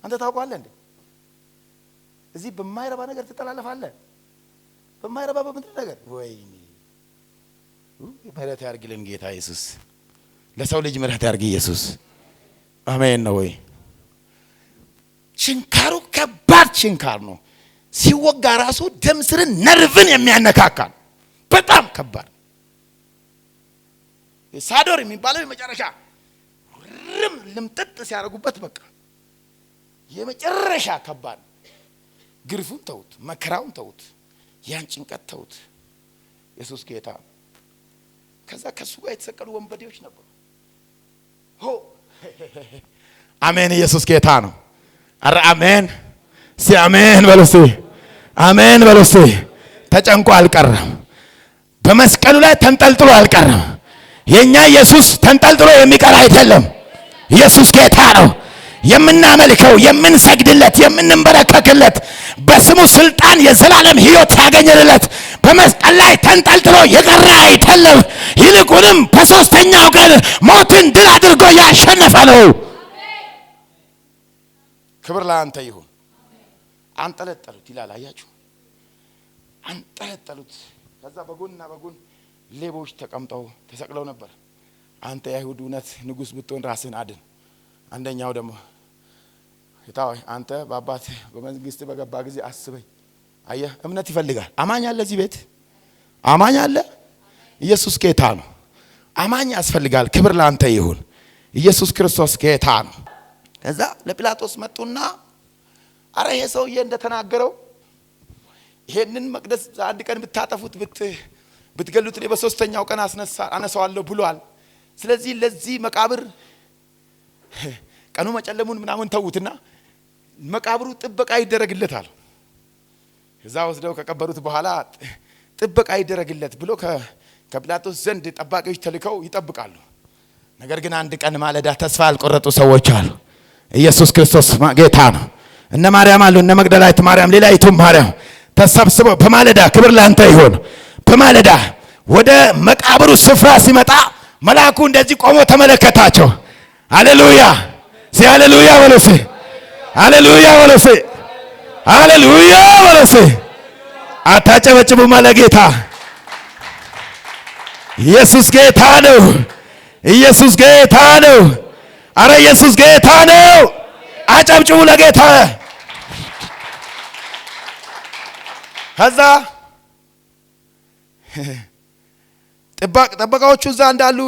አንተ ታውቀዋለህ እንዴ? እዚህ በማይረባ ነገር ትጠላለፋለህ። በማይረባ በምድር ነገር ወይኔ ምህረት ያርግልን ጌታ ኢየሱስ። ለሰው ልጅ ምህረት ያርግ ኢየሱስ። አሜን ነው ወይ? ችንካሩ ከባድ ችንካር ነው። ሲወጋ ራሱ ደም ስርን ነርቭን የሚያነካካ በጣም ከባድ። ሳዶር የሚባለው የመጨረሻ ልምጥጥ ሲያደርጉበት በቃ የመጨረሻ ከባድ። ግርፉን ተውት፣ መከራውን ተውት፣ ያን ጭንቀት ተውት። ኢየሱስ ጌታ። ከዛ ከሱ ጋር የተሰቀሉ ወንበዴዎች ነበሩ። አሜን። ኢየሱስ ጌታ ነው። አረ አሜን ሲ አሜን በሉሲ፣ አሜን በሉሲ። ተጨንቆ አልቀረም። በመስቀሉ ላይ ተንጠልጥሎ አልቀረም። የኛ ኢየሱስ ተንጠልጥሎ የሚቀር አይደለም። ኢየሱስ ጌታ ነው። የምናመልከው የምንሰግድለት የምንበረከክለት በስሙ ስልጣን የዘላለም ሕይወት ያገኘለት በመስቀል ላይ ተንጠልጥሎ የቀረ አይደለም። ይልቁንም በሶስተኛው ቀን ሞትን ድል አድርጎ ያሸነፈ ነው። ክብር ለአንተ ይሁን። አንጠለጠሉት ይላል። አያችሁ፣ አንጠለጠሉት። ከዛ በጎንና በጎን ሌቦች ተቀምጠው ተሰቅለው ነበር። አንተ የአይሁድ እውነት ንጉሥ ብትሆን ራስህን አድን። አንደኛው ደግሞ ጌታዬ አንተ በአባት በመንግስት በገባ ጊዜ አስበኝ። አየህ፣ እምነት ይፈልጋል። አማኝ አለ እዚህ ቤት? አማኝ አለ? ኢየሱስ ጌታ ነው። አማኝ ያስፈልጋል። ክብር ለአንተ ይሁን። ኢየሱስ ክርስቶስ ጌታ ነው። ከዛ ለጲላጦስ መጡና አረ ይሄ ሰውዬ እንደተናገረው ይሄንን መቅደስ አንድ ቀን ብታጠፉት ብትገሉት በሶስተኛው ቀን አነሳዋለሁ ብሏል። ስለዚህ ለዚህ መቃብር ቀኑ መጨለሙን ምናምን ተውትና መቃብሩ ጥበቃ ይደረግለታል። ከዛ ወስደው ከቀበሩት በኋላ ጥበቃ ይደረግለት ብሎ ከጲላጦስ ዘንድ ጠባቂዎች ተልከው ይጠብቃሉ። ነገር ግን አንድ ቀን ማለዳ ተስፋ ያልቆረጡ ሰዎች አሉ። ኢየሱስ ክርስቶስ ጌታ ነው። እነ ማርያም አሉ፣ እነ መግደላዊት ማርያም፣ ሌላይቱም ማርያም ተሰብስበው በማለዳ ክብር ላንተ ይሁን። በማለዳ ወደ መቃብሩ ስፍራ ሲመጣ መልአኩ እንደዚህ ቆሞ ተመለከታቸው። ሃሌሉያ ሲ ሃሌሉያ ወለሰ ሃሌሉያ ወለሰ ሃሌሉያ ወለሰ። አታጨበጭቡ ለጌታ። ኢየሱስ ጌታ ነው። ኢየሱስ ጌታ ነው። አረ ኢየሱስ ጌታ ነው። አጨብጭቡ ለጌታ። ከዛ ጥበቃዎቹ እዛ እንዳሉ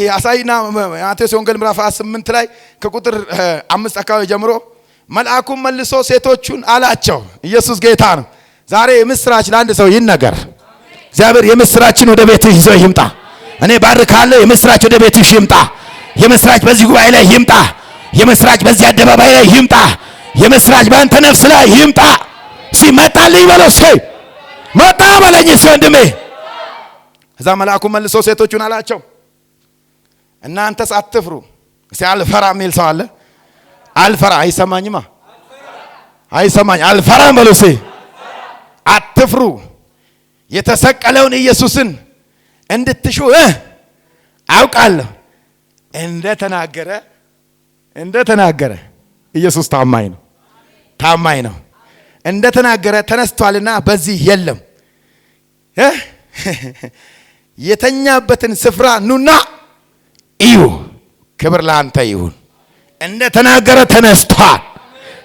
ያሳይና ማቴዎስ ወንጌል ምዕራፍ 28 ላይ ከቁጥር 5 አካባቢ ጀምሮ መልአኩም መልሶ ሴቶቹን አላቸው። ኢየሱስ ጌታ ነው። ዛሬ የምስራች ለአንድ ሰው ይነገር። እግዚአብሔር የምስራችን ወደ ቤትህ ይዞ ይምጣ። እኔ ባርካለሁ። የምስራች ወደ ቤትሽ ይምጣ። የምስራች በዚህ ጉባኤ ላይ ይምጣ። የምስራች በዚህ አደባባይ ላይ ይምጣ። የምስራች በአንተ ነፍስ ላይ ይምጣ። ሲመጣልኝ በለው ሰይ መጣ በለኝ ወንድሜ። እዛ መልአኩ መልሶ ሴቶቹን አላቸው እናንተስ አትፍሩ። እስቲ አልፈራ የሚል ሰው አለ? አልፈራ አይሰማኝማ። አይሰማኝ አልፈራም በለው ሰይ አትፍሩ። የተሰቀለውን ኢየሱስን እንድትሹ አውቃለሁ። እንደተናገረ ኢየሱስ ታማኝ ነው። ታማኝ ነው። እንደተናገረ ተነስቷልና በዚህ የለም። የተኛበትን ስፍራ ኑና እዩ። ክብር ለአንተ ይሁን። እንደተናገረ ተነስቷል።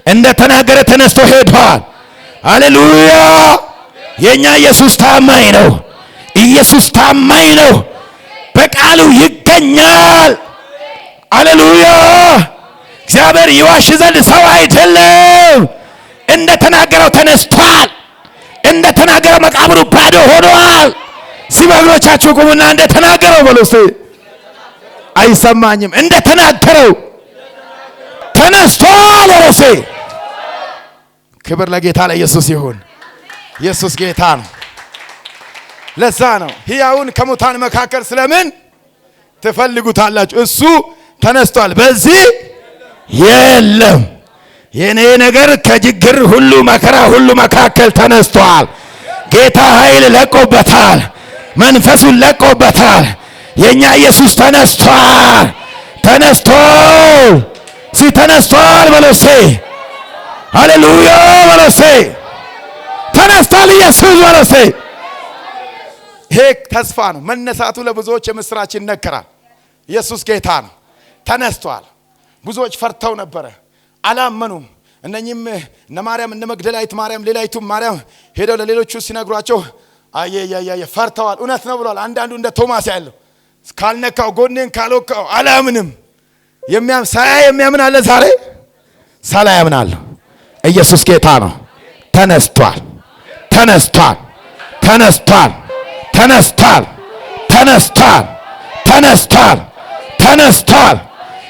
እንደተናገረ ተነስቶ ሄዷል። ሃሌሉያ! የኛ ኢየሱስ ታማኝ ነው። ኢየሱስ ታማኝ ነው። በቃሉ ይገኛል። ሃሌሉያ! እግዚአብሔር ይዋሽ ዘንድ ሰው አይደለም። እንደተናገረው ተነስቷል። እንደተናገረው መቃብሩ ባዶ ሆኗል። ሲበግሮቻችሁ ቁሙና እንደተናገረው በሉ እስቲ። አይሰማኝም። እንደተናገረው ተነስቷል። ወረሴ ክብር ለጌታ ለኢየሱስ ይሁን። ኢየሱስ ጌታ ነው። ለዛ ነው ሕያውን ከሙታን መካከል ስለምን ትፈልጉታላችሁ? እሱ ተነስቷል፣ በዚህ የለም። የኔ ነገር ከችግር ሁሉ መከራ ሁሉ መካከል ተነስቷል። ጌታ ኃይል ለቆበታል። መንፈሱን ለቆበታል። የኛ ኢየሱስ ተነስቷል። ተነስቷል በለሴ ሃሌሉያ በለሴ ተነስቷል ኢየሱስ በለሴ። ይሄ ተስፋ ነው። መነሳቱ ለብዙዎች የምስራች ይነገራል። ኢየሱስ ጌታ ነው። ተነስቷል። ብዙዎች ፈርተው ነበረ፣ አላመኑም። እነኚህም እነ ማርያም እነ መግደላዊት ማርያም ሌላይቱም ማርያም ሄደው ለሌሎቹ ሲነግሯቸው አየ ፈርተዋል። እውነት ነው ብለዋል። አንዳንዱ እንደ ቶማስ ያለው ካልነካው ጎኔን ካልወካው አላምንም። የሚያምን አለ ዛሬ ሳላ ያምናል። ኢየሱስ ጌታ ነው። ተነስቷል።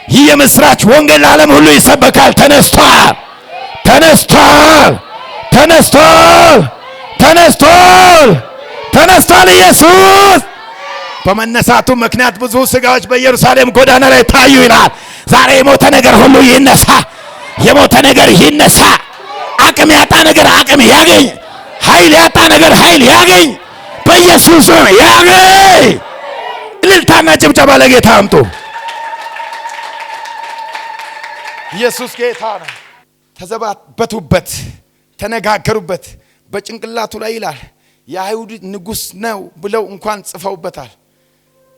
ይህ የምስራች ወንጌል ለዓለም ሁሉ ይሰበካል። ተነስቷል ኢየሱስ። በመነሳቱ ምክንያት ብዙ ስጋዎች በኢየሩሳሌም ጎዳና ላይ ታዩ ይላል። ዛሬ የሞተ ነገር ሁሉ ይነሳ። የሞተ ነገር ይነሳ። አቅም ያጣ ነገር አቅም ያገኝ። ኃይል ያጣ ነገር ኃይል ያገኝ። በኢየሱስ ያገኝ። እልልታና ጭብጨባ ለጌታ አምጡ። ኢየሱስ ጌታ ነው። ተዘባበቱበት፣ ተነጋገሩበት። በጭንቅላቱ ላይ ይላል የአይሁድ ንጉሥ ነው ብለው እንኳን ጽፈውበታል።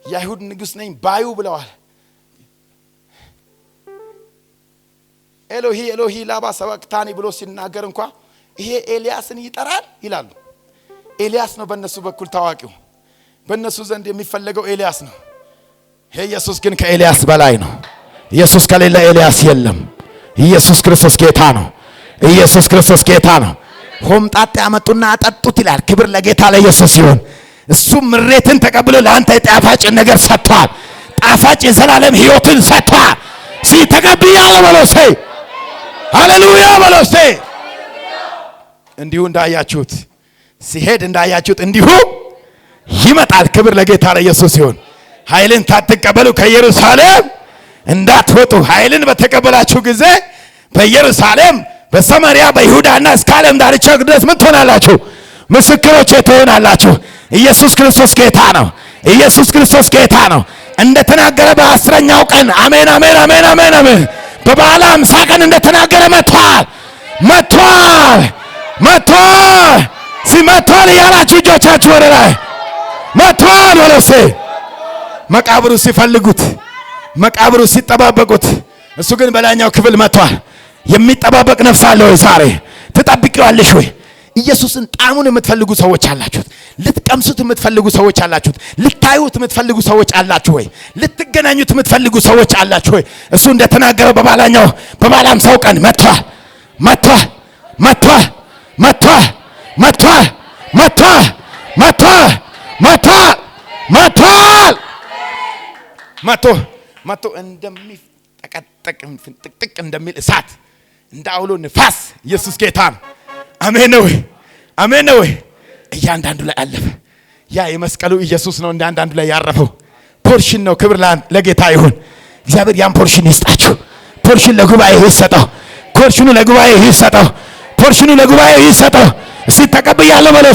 የአይሁድ ንጉሥ ነኝ ባዩ ብለዋል። ኤሎሂ ኤሎሂ ላማ ሰበቅታኒ ብሎ ሲናገር እንኳን ይሄ ኤልያስን ይጠራል ይላሉ። ኤልያስ ነው በእነሱ በኩል ታዋቂው። በእነሱ ዘንድ የሚፈለገው ኤልያስ ነው። ኢየሱስ ግን ከኤልያስ በላይ ነው። ኢየሱስ ከሌለ ኤልያስ የለም። ኢየሱስ ክርስቶስ ጌታ ነው። ኢየሱስ ክርስቶስ ጌታ ነው። ሆምጣጤ አመጡና አጠጡት ይላል። ክብር ለጌታ ለኢየሱስ ይሁን። እሱ ምሬትን ተቀብሎ ለአንተ ጣፋጭ ነገር ሰጥቷል። ጣፋጭ የዘላለም ሕይወትን ሰጥቷል። ተቀብያለሁ በሎሴ ሃሌሉያ በሎሴ። እንዲሁ እንዳያችሁት ሲሄድ እንዳያችሁት እንዲሁ ይመጣል። ክብር ለጌታ ለኢየሱስ ይሁን። ኃይልን ታትቀበሉ ከኢየሩሳሌም እንዳትወጡ። ኃይልን በተቀበላችሁ ጊዜ በኢየሩሳሌም በሰማርያ በይሁዳና እስከ ዓለም ዳርቻ ድረስ ምን ትሆናላችሁ? ምስክሮቼ ትሆናላችሁ። ኢየሱስ ክርስቶስ ጌታ ነው። ኢየሱስ ክርስቶስ ጌታ ነው። እንደተናገረ በ10ኛው ቀን አሜን አሜን አሜን አሜን አሜን በበዓለ ሃምሳ ቀን እንደተናገረ መጥቷል ሲመጥቷል እያላችሁ እጆቻችሁ ወደ ላይ መጥቷል ወለሴ። መቃብሩ ሲፈልጉት መቃብሩ ሲጠባበቁት እሱ ግን በላይኛው ክፍል መጥቷል። የሚጠባበቅ ነፍስ አለ ወይ? ዛሬ ትጠብቂዋለሽ ወይ? ኢየሱስን ጣሙን የምትፈልጉ ሰዎች አላችሁት። ልትቀምሱት የምትፈልጉ ሰዎች አላችሁት። ልታዩት የምትፈልጉ ሰዎች አላችሁ ወይ? ልትገናኙት የምትፈልጉ ሰዎች አላችሁ ወይ? እሱ እንደተናገረው በባለ ሃምሳው ቀን መጥቷል። መጥቶ እንደሚጠቀጠቅ ፍንጥቅጥቅ እንደሚል እሳት እንደ አውሎ ንፋስ ኢየሱስ ጌታ ነው። አሜን ነው ወይ? አሜን ነው ወይ? እያንዳንዱ ላይ አለፈ። ያ የመስቀሉ ኢየሱስ ነው እንዳንዳንዱ ላይ ያረፈው። ፖርሽን ነው። ክብር ለጌታ ይሁን። እግዚአብሔር ያን ፖርሽን ይስጣችሁ። ፖርሽን ለጉባኤ ይሰጠው። ፖርሽኑ ለጉባኤ ይሰጠው። ፖርሽኑ ለጉባኤ ይሰጠው። እስቲ ተቀብያለሁ በለው።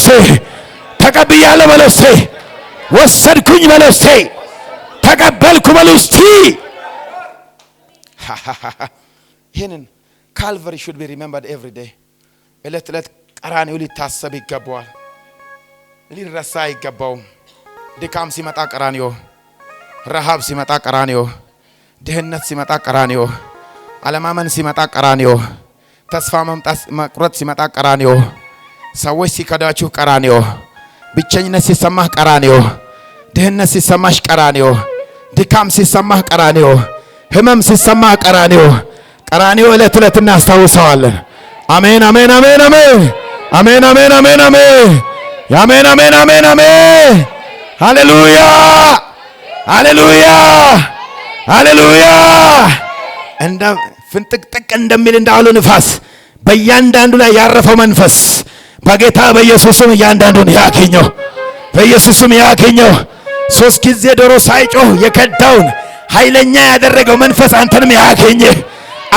ተቀብያለሁ በለው። ወሰድኩኝ በለው። ተቀበልኩ በለው። እስቲ ይሄንን ካልቨሪ should be remembered every day። እለት እለት ቀራንዮ ሊታሰብ ይገባዋል። ሊረሳ አይገባውም። ድካም ሲመጣ ቀራንዮ፣ ረሃብ ሲመጣ ቀራንዮ፣ ድህነት ሲመጣ ቀራንዮ፣ አለማመን ሲመጣ ቀራንዮ፣ ተስፋ መቁረጥ ሲመጣ ቀራንዮ፣ ሰዎች ሲከዳችሁ ቀራንዮ፣ ብቸኝነት ሲሰማህ ቀራንዮ፣ ድህነት ሲሰማሽ ቀራንዮ፣ ድካም ሲሰማህ ቀራንዮ፣ ህመም ሲሰማህ ቀራንዮ እለት እለት እናስታውሰዋለን። አሜን አሜን አሜን አሜን አሜን አሜን አሜን አሜን አሜን አሜን አሜን አሜን። ሃሌሉያ ሃሌሉያ ሃሌሉያ። እንደ ፍንጥቅጥቅ እንደሚል እንዳውሎ ንፋስ በእያንዳንዱ ላይ ያረፈው መንፈስ በጌታ በኢየሱስም እያንዳንዱን ያገኘው፣ በኢየሱስም ያገኘው። 3 ጊዜ ዶሮ ሳይጮህ የከዳውን ኃይለኛ ያደረገው መንፈስ አንተንም ያገኘህ፣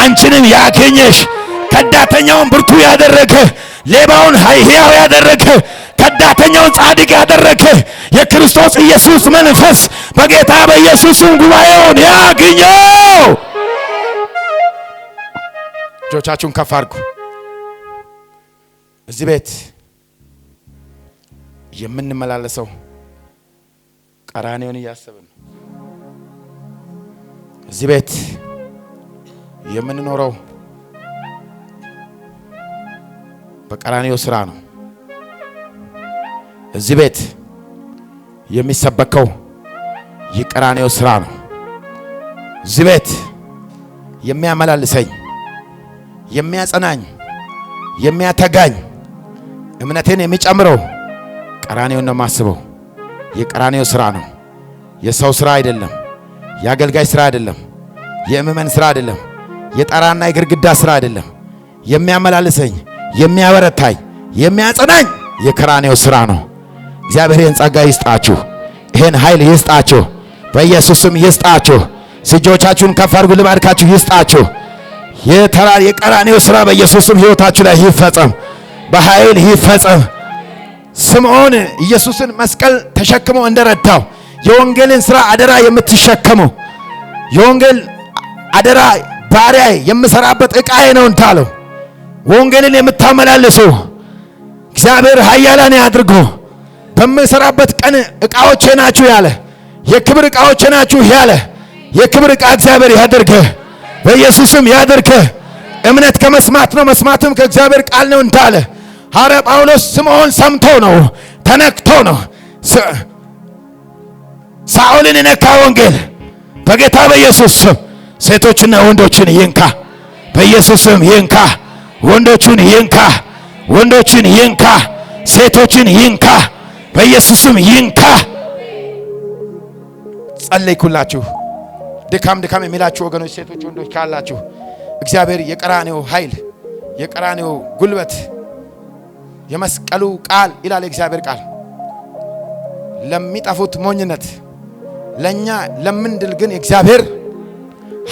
አንቺንም ያገኘሽ። ከዳተኛውን ብርቱ ያደረገ፣ ሌባውን ሕያው ያደረገ፣ ከዳተኛውን ጻድቅ ያደረገ የክርስቶስ ኢየሱስ መንፈስ በጌታ በኢየሱስም ጉባኤውን ያገኘው። እጆቻችሁን ከፍ አድርጉ። እዚህ ቤት የምንመላለሰው ቀራንዮን እያሰብን፣ እዚህ ቤት የምንኖረው በቀራንዮ ስራ ነው። እዚህ ቤት የሚሰበከው የቀራንዮ ስራ ነው። እዚህ ቤት የሚያመላልሰኝ፣ የሚያጸናኝ፣ የሚያተጋኝ፣ እምነቴን የሚጨምረው ቀራንዮን ነው የማስበው። የቀራንዮ ስራ ነው። የሰው ስራ አይደለም። የአገልጋይ ስራ አይደለም። የምእመን ስራ አይደለም። የጣራና የግድግዳ ስራ አይደለም። የሚያመላልሰኝ፣ የሚያበረታኝ፣ የሚያጸናኝ የቀራንዮ ስራ ነው። እግዚአብሔር ይህን ጸጋ ይስጣችሁ። ይህን ኃይል ይስጣችሁ። በኢየሱስም ይስጣችሁ። እጆቻችሁን ከፍ አድርጉ። ልባርካችሁ ይስጣችሁ። የቀራንዮ ስራ በኢየሱስም ሕይወታችሁ ላይ ይፈጸም፣ በኃይል ይፈጸም። ስምዖን ኢየሱስን መስቀል ተሸክሞ እንደረዳው የወንጌልን ስራ አደራ የምትሸከሙ፣ የወንጌል አደራ ባሪያ የምሰራበት ዕቃዬ ነው እንታለው ወንጌልን የምታመላልሱ እግዚአብሔር ኃያላን ያድርጎ። በምሰራበት ቀን ዕቃዎቼ ናችሁ ያለ፣ የክብር ዕቃዎቼ ናችሁ ያለ የክብር ዕቃ እግዚአብሔር ያድርግህ፣ በኢየሱስም ያድርግህ። እምነት ከመስማት ነው፣ መስማትም ከእግዚአብሔር ቃል ነው እንዳለ ሐዋርያ ጳውሎስ ስምዖን ሰምቶ ነው፣ ተነክቶ ነው ሳኦልን የነካ ወንጌል በጌታ በኢየሱስ ስም ሴቶችና ወንዶችን ይንካ፣ በኢየሱስም ይንካ። ወንዶችን ይንካ፣ ወንዶችን ይንካ፣ ሴቶችን ይንካ፣ በኢየሱስም ይንካ። ጸለይኩላችሁ። ድካም የሚላችሁ ወገኖች፣ ሴቶች፣ ወንዶች ካላችሁ እግዚአብሔር የቀራንዮ ኃይል፣ የቀራንዮ ጉልበት፣ የመስቀሉ ቃል ይላል እግዚአብሔር ቃል ለሚጠፉት ሞኝነት፣ ለኛ ለምንድል ግን እግዚአብሔር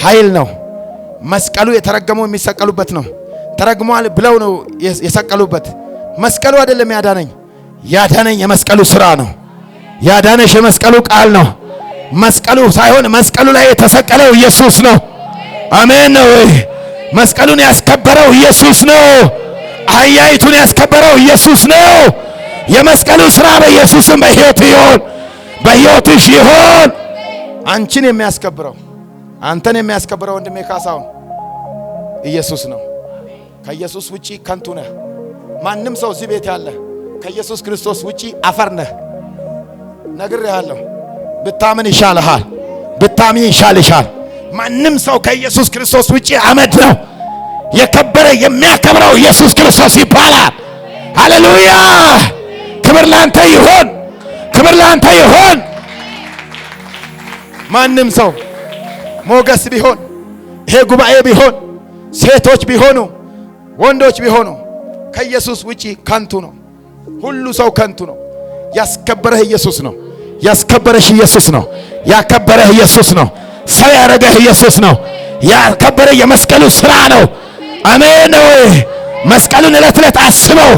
ኃይል ነው። መስቀሉ የተረገመው የሚሰቀሉበት ነው። ተረግሟል ብለው ነው የሰቀሉበት። መስቀሉ አይደለም ያዳነኝ፣ ያዳነኝ የመስቀሉ ስራ ነው። ያዳነሽ የመስቀሉ ቃል ነው። መስቀሉ ሳይሆን መስቀሉ ላይ የተሰቀለው ኢየሱስ ነው። አሜን ነው። መስቀሉን ያስከበረው ኢየሱስ ነው። አህያይቱን ያስከበረው ኢየሱስ ነው። የመስቀሉ ስራ በኢየሱስም በሕይወት ይሁን፣ በሕይወትሽ ይሁን። አንቺን የሚያስከብረው፣ አንተን የሚያስከብረው ወንድሜ ካሳሁን ኢየሱስ ነው። ከኢየሱስ ውጪ ከንቱ ነህ። ማንም ሰው እዚህ ቤት ያለ ከኢየሱስ ክርስቶስ ውጪ አፈር ነህ። ነግሬሃለሁ። ብታምን ይሻልሃል፣ ብታምን ይሻልሻል። ማንም ሰው ከኢየሱስ ክርስቶስ ውጪ አመድ ነው። የከበረ የሚያከብረው ኢየሱስ ክርስቶስ ይባላል። ሃሌሉያ! ክብር ላንተ ይሁን፣ ክብር ላንተ ይሁን። ማንም ሰው ሞገስ ቢሆን፣ ይሄ ጉባኤ ቢሆን፣ ሴቶች ቢሆኑ፣ ወንዶች ቢሆኑ ከኢየሱስ ውጪ ከንቱ ነው። ሁሉ ሰው ከንቱ ነው። ያስከበረህ ኢየሱስ ነው። ያስከበረሽ ኢየሱስ ነው። ያከበረህ ኢየሱስ ነው። ሰው ያረገህ ኢየሱስ ነው። ያከበረ የመስቀሉ ስራ ነው። አሜን ነው። መስቀሉን ዕለት ዕለት አስበው።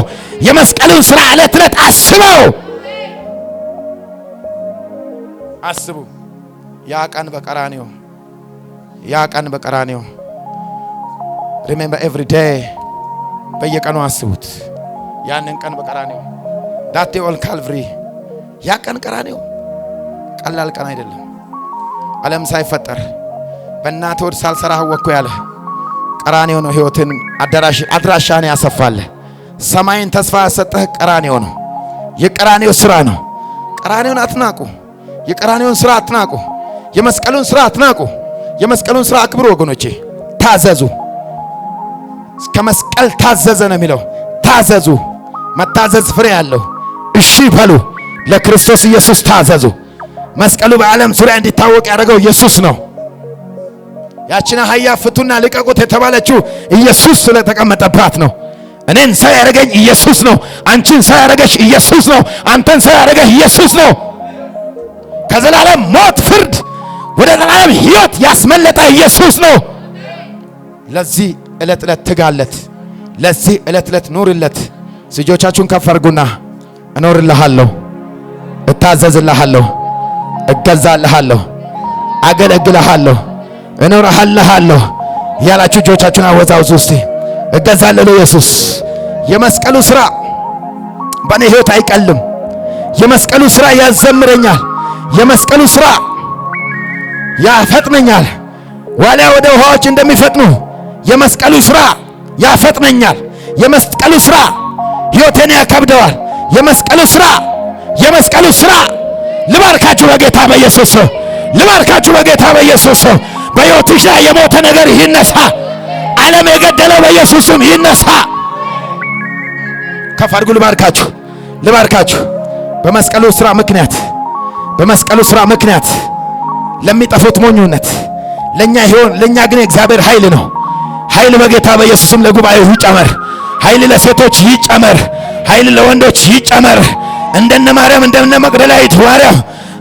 የመስቀሉን ስራ ዕለት ዕለት አስበው። አስቡ። ያ ቀን በቀራንዮ፣ ያ ቀን በቀራንዮ remember every day። በየቀኑ አስቡት ያንን ቀን በቀራንዮ that day on Calvary። ያ ቀን ቀራንዮ ቀላል ቀን አይደለም። ዓለም ሳይፈጠር በእናት ወድ ሳልሰራህ ወኩ ያለ ቀራንዮ ነው። ህይወትን አድራሻን ያሰፋል። ሰማይን ተስፋ ያሰጠህ ቀራንዮ ነው። የቀራንዮ ስራ ነው። ቀራንዮን አትናቁ። የቀራንዮን ስራ አትናቁ። የመስቀሉን ስራ አትናቁ። የመስቀሉን ስራ አክብሩ ወገኖቼ። ታዘዙ። እስከ መስቀል ታዘዘ ነው የሚለው። ታዘዙ። መታዘዝ ፍሬ ያለው። እሺ በሉ። ለክርስቶስ ኢየሱስ ታዘዙ። መስቀሉ በዓለም ዙሪያ እንዲታወቅ ያደረገው ኢየሱስ ነው። ያቺን አህያ ፍቱና ልቀቁት የተባለችው ኢየሱስ ስለተቀመጠባት ነው። እኔን ሰው ያደረገኝ ኢየሱስ ነው። አንቺን ሰው ያደረገሽ ኢየሱስ ነው። አንተን ሰው ያደረገህ ኢየሱስ ነው። ከዘላለም ሞት ፍርድ ወደ ዘላለም ሕይወት ያስመለጠ ኢየሱስ ነው። ለዚህ ዕለት ዕለት ትጋለት። ለዚህ ዕለት ዕለት ኑርለት። እጆቻችሁን ከፍ አድርጉና እኖርልሃለሁ፣ እታዘዝልሃለሁ፣ እገዛልሃለሁ፣ አገለግልሃለሁ፣ እኖርልሃለሁ ያላችሁ እጆቻችሁን አወዛውዙ እስቲ። እገዛለሁ ለኢየሱስ። የመስቀሉ ስራ በእኔ ሕይወት አይቀልም። የመስቀሉ ስራ ያዘምረኛል። የመስቀሉ ስራ ያፈጥነኛል። ዋሊያ ወደ ውሃዎች እንደሚፈጥኑ የመስቀሉ ስራ ያፈጥነኛል። የመስቀሉ ስራ ሕይወቴን ያከብደዋል። የመስቀሉ ስራ ልባርካችሁ በጌታ በኢየሱስ። ልባርካችሁ በጌታ በኢየሱስ። በሕይወትሽ ላይ የሞተ ነገር ይነሳ። ዓለም የገደለው በኢየሱስም ይነሳ። ከፍ አድርጉ። ልባርካችሁ በመስቀሉ ስራ ምክንያት ለሚጠፉት ሞኙነት ለኛ ግን እግዚአብሔር ኃይል ነው። ኃይል በጌታ በኢየሱስም ለጉባኤው ይጨመር። ኃይል ለሴቶች ይጨመር። ኃይል ለወንዶች ይጨመር። እንደነ ማርያም እንደነ መቅደላዊት ማርያም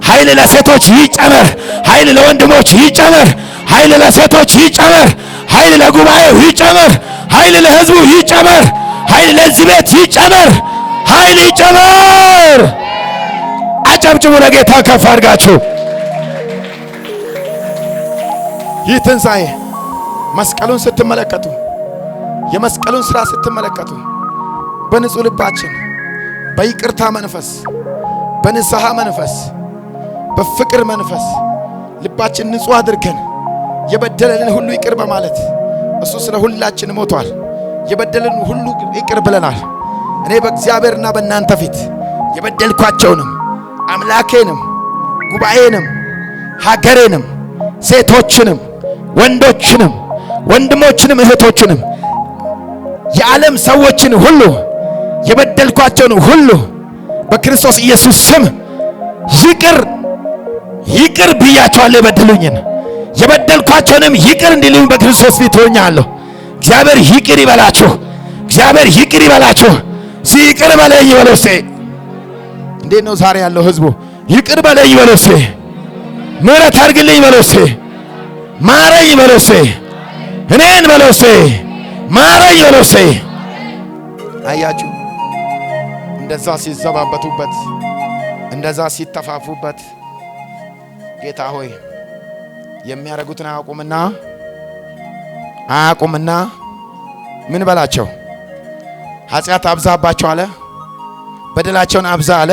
ኃይል ለሴቶች ይጨመር። ኃይል ለወንድሞች ይጨመር። ኃይል ለሴቶች ይጨመር። ኃይል ለጉባኤው ይጨመር። ኃይል ለሕዝቡ ይጨመር። ኃይል ለዚህ ቤት ይጨመር። ኃይል ይጨመር። አጨብጭቡ ለጌታ ከፍ አድርጋችሁ። ይህ ትንሣኤ መስቀሉን ስትመለከቱ፣ የመስቀሉን ሥራ ስትመለከቱ በንጹህ ልባችን በይቅርታ መንፈስ፣ በንስሐ መንፈስ፣ በፍቅር መንፈስ ልባችን ንጹህ አድርገን የበደለንን ሁሉ ይቅር በማለት እሱ ስለ ሁላችን ሞቷል። የበደለንን ሁሉ ይቅር ብለናል። እኔ በእግዚአብሔርና በእናንተ ፊት የበደልኳቸውንም አምላኬንም ጉባኤንም ሀገሬንም ሴቶችንም ወንዶችንም ወንድሞችንም እህቶችንም የዓለም ሰዎችን ሁሉ የበደልኳቸውን ሁሉ በክርስቶስ ኢየሱስ ስም ይቅር ብያቸዋለሁ። የበደልኳቸውንም ይቅር እንዲሉኝ በክርስቶስ ፊት ሆኛለሁ። እግዚአብሔር ይቅር ይበላችሁ። እግዚአብሔር ይቅር ይበላችሁ። ይቅር በለኝ ይበለው እስቲ። እንዴት ነው ዛሬ ያለው ህዝቡ? ይቅር በለኝ ይበለው እስቲ። ምሕረት አድርግልኝ ይበለው እስቲ። ማረኝ ይበለው እስቲ። እኔን በለው እስቲ። ማረኝ ይበለው እስቲ። አያችሁ፣ እንደዛ ሲዘባበቱበት፣ እንደዛ ሲተፋፉበት ጌታ ሆይ የሚያረጉትን አያውቁምና ምን በላቸው? ኃጢአት አብዛባቸው አለ። በደላቸውን አብዛ አለ።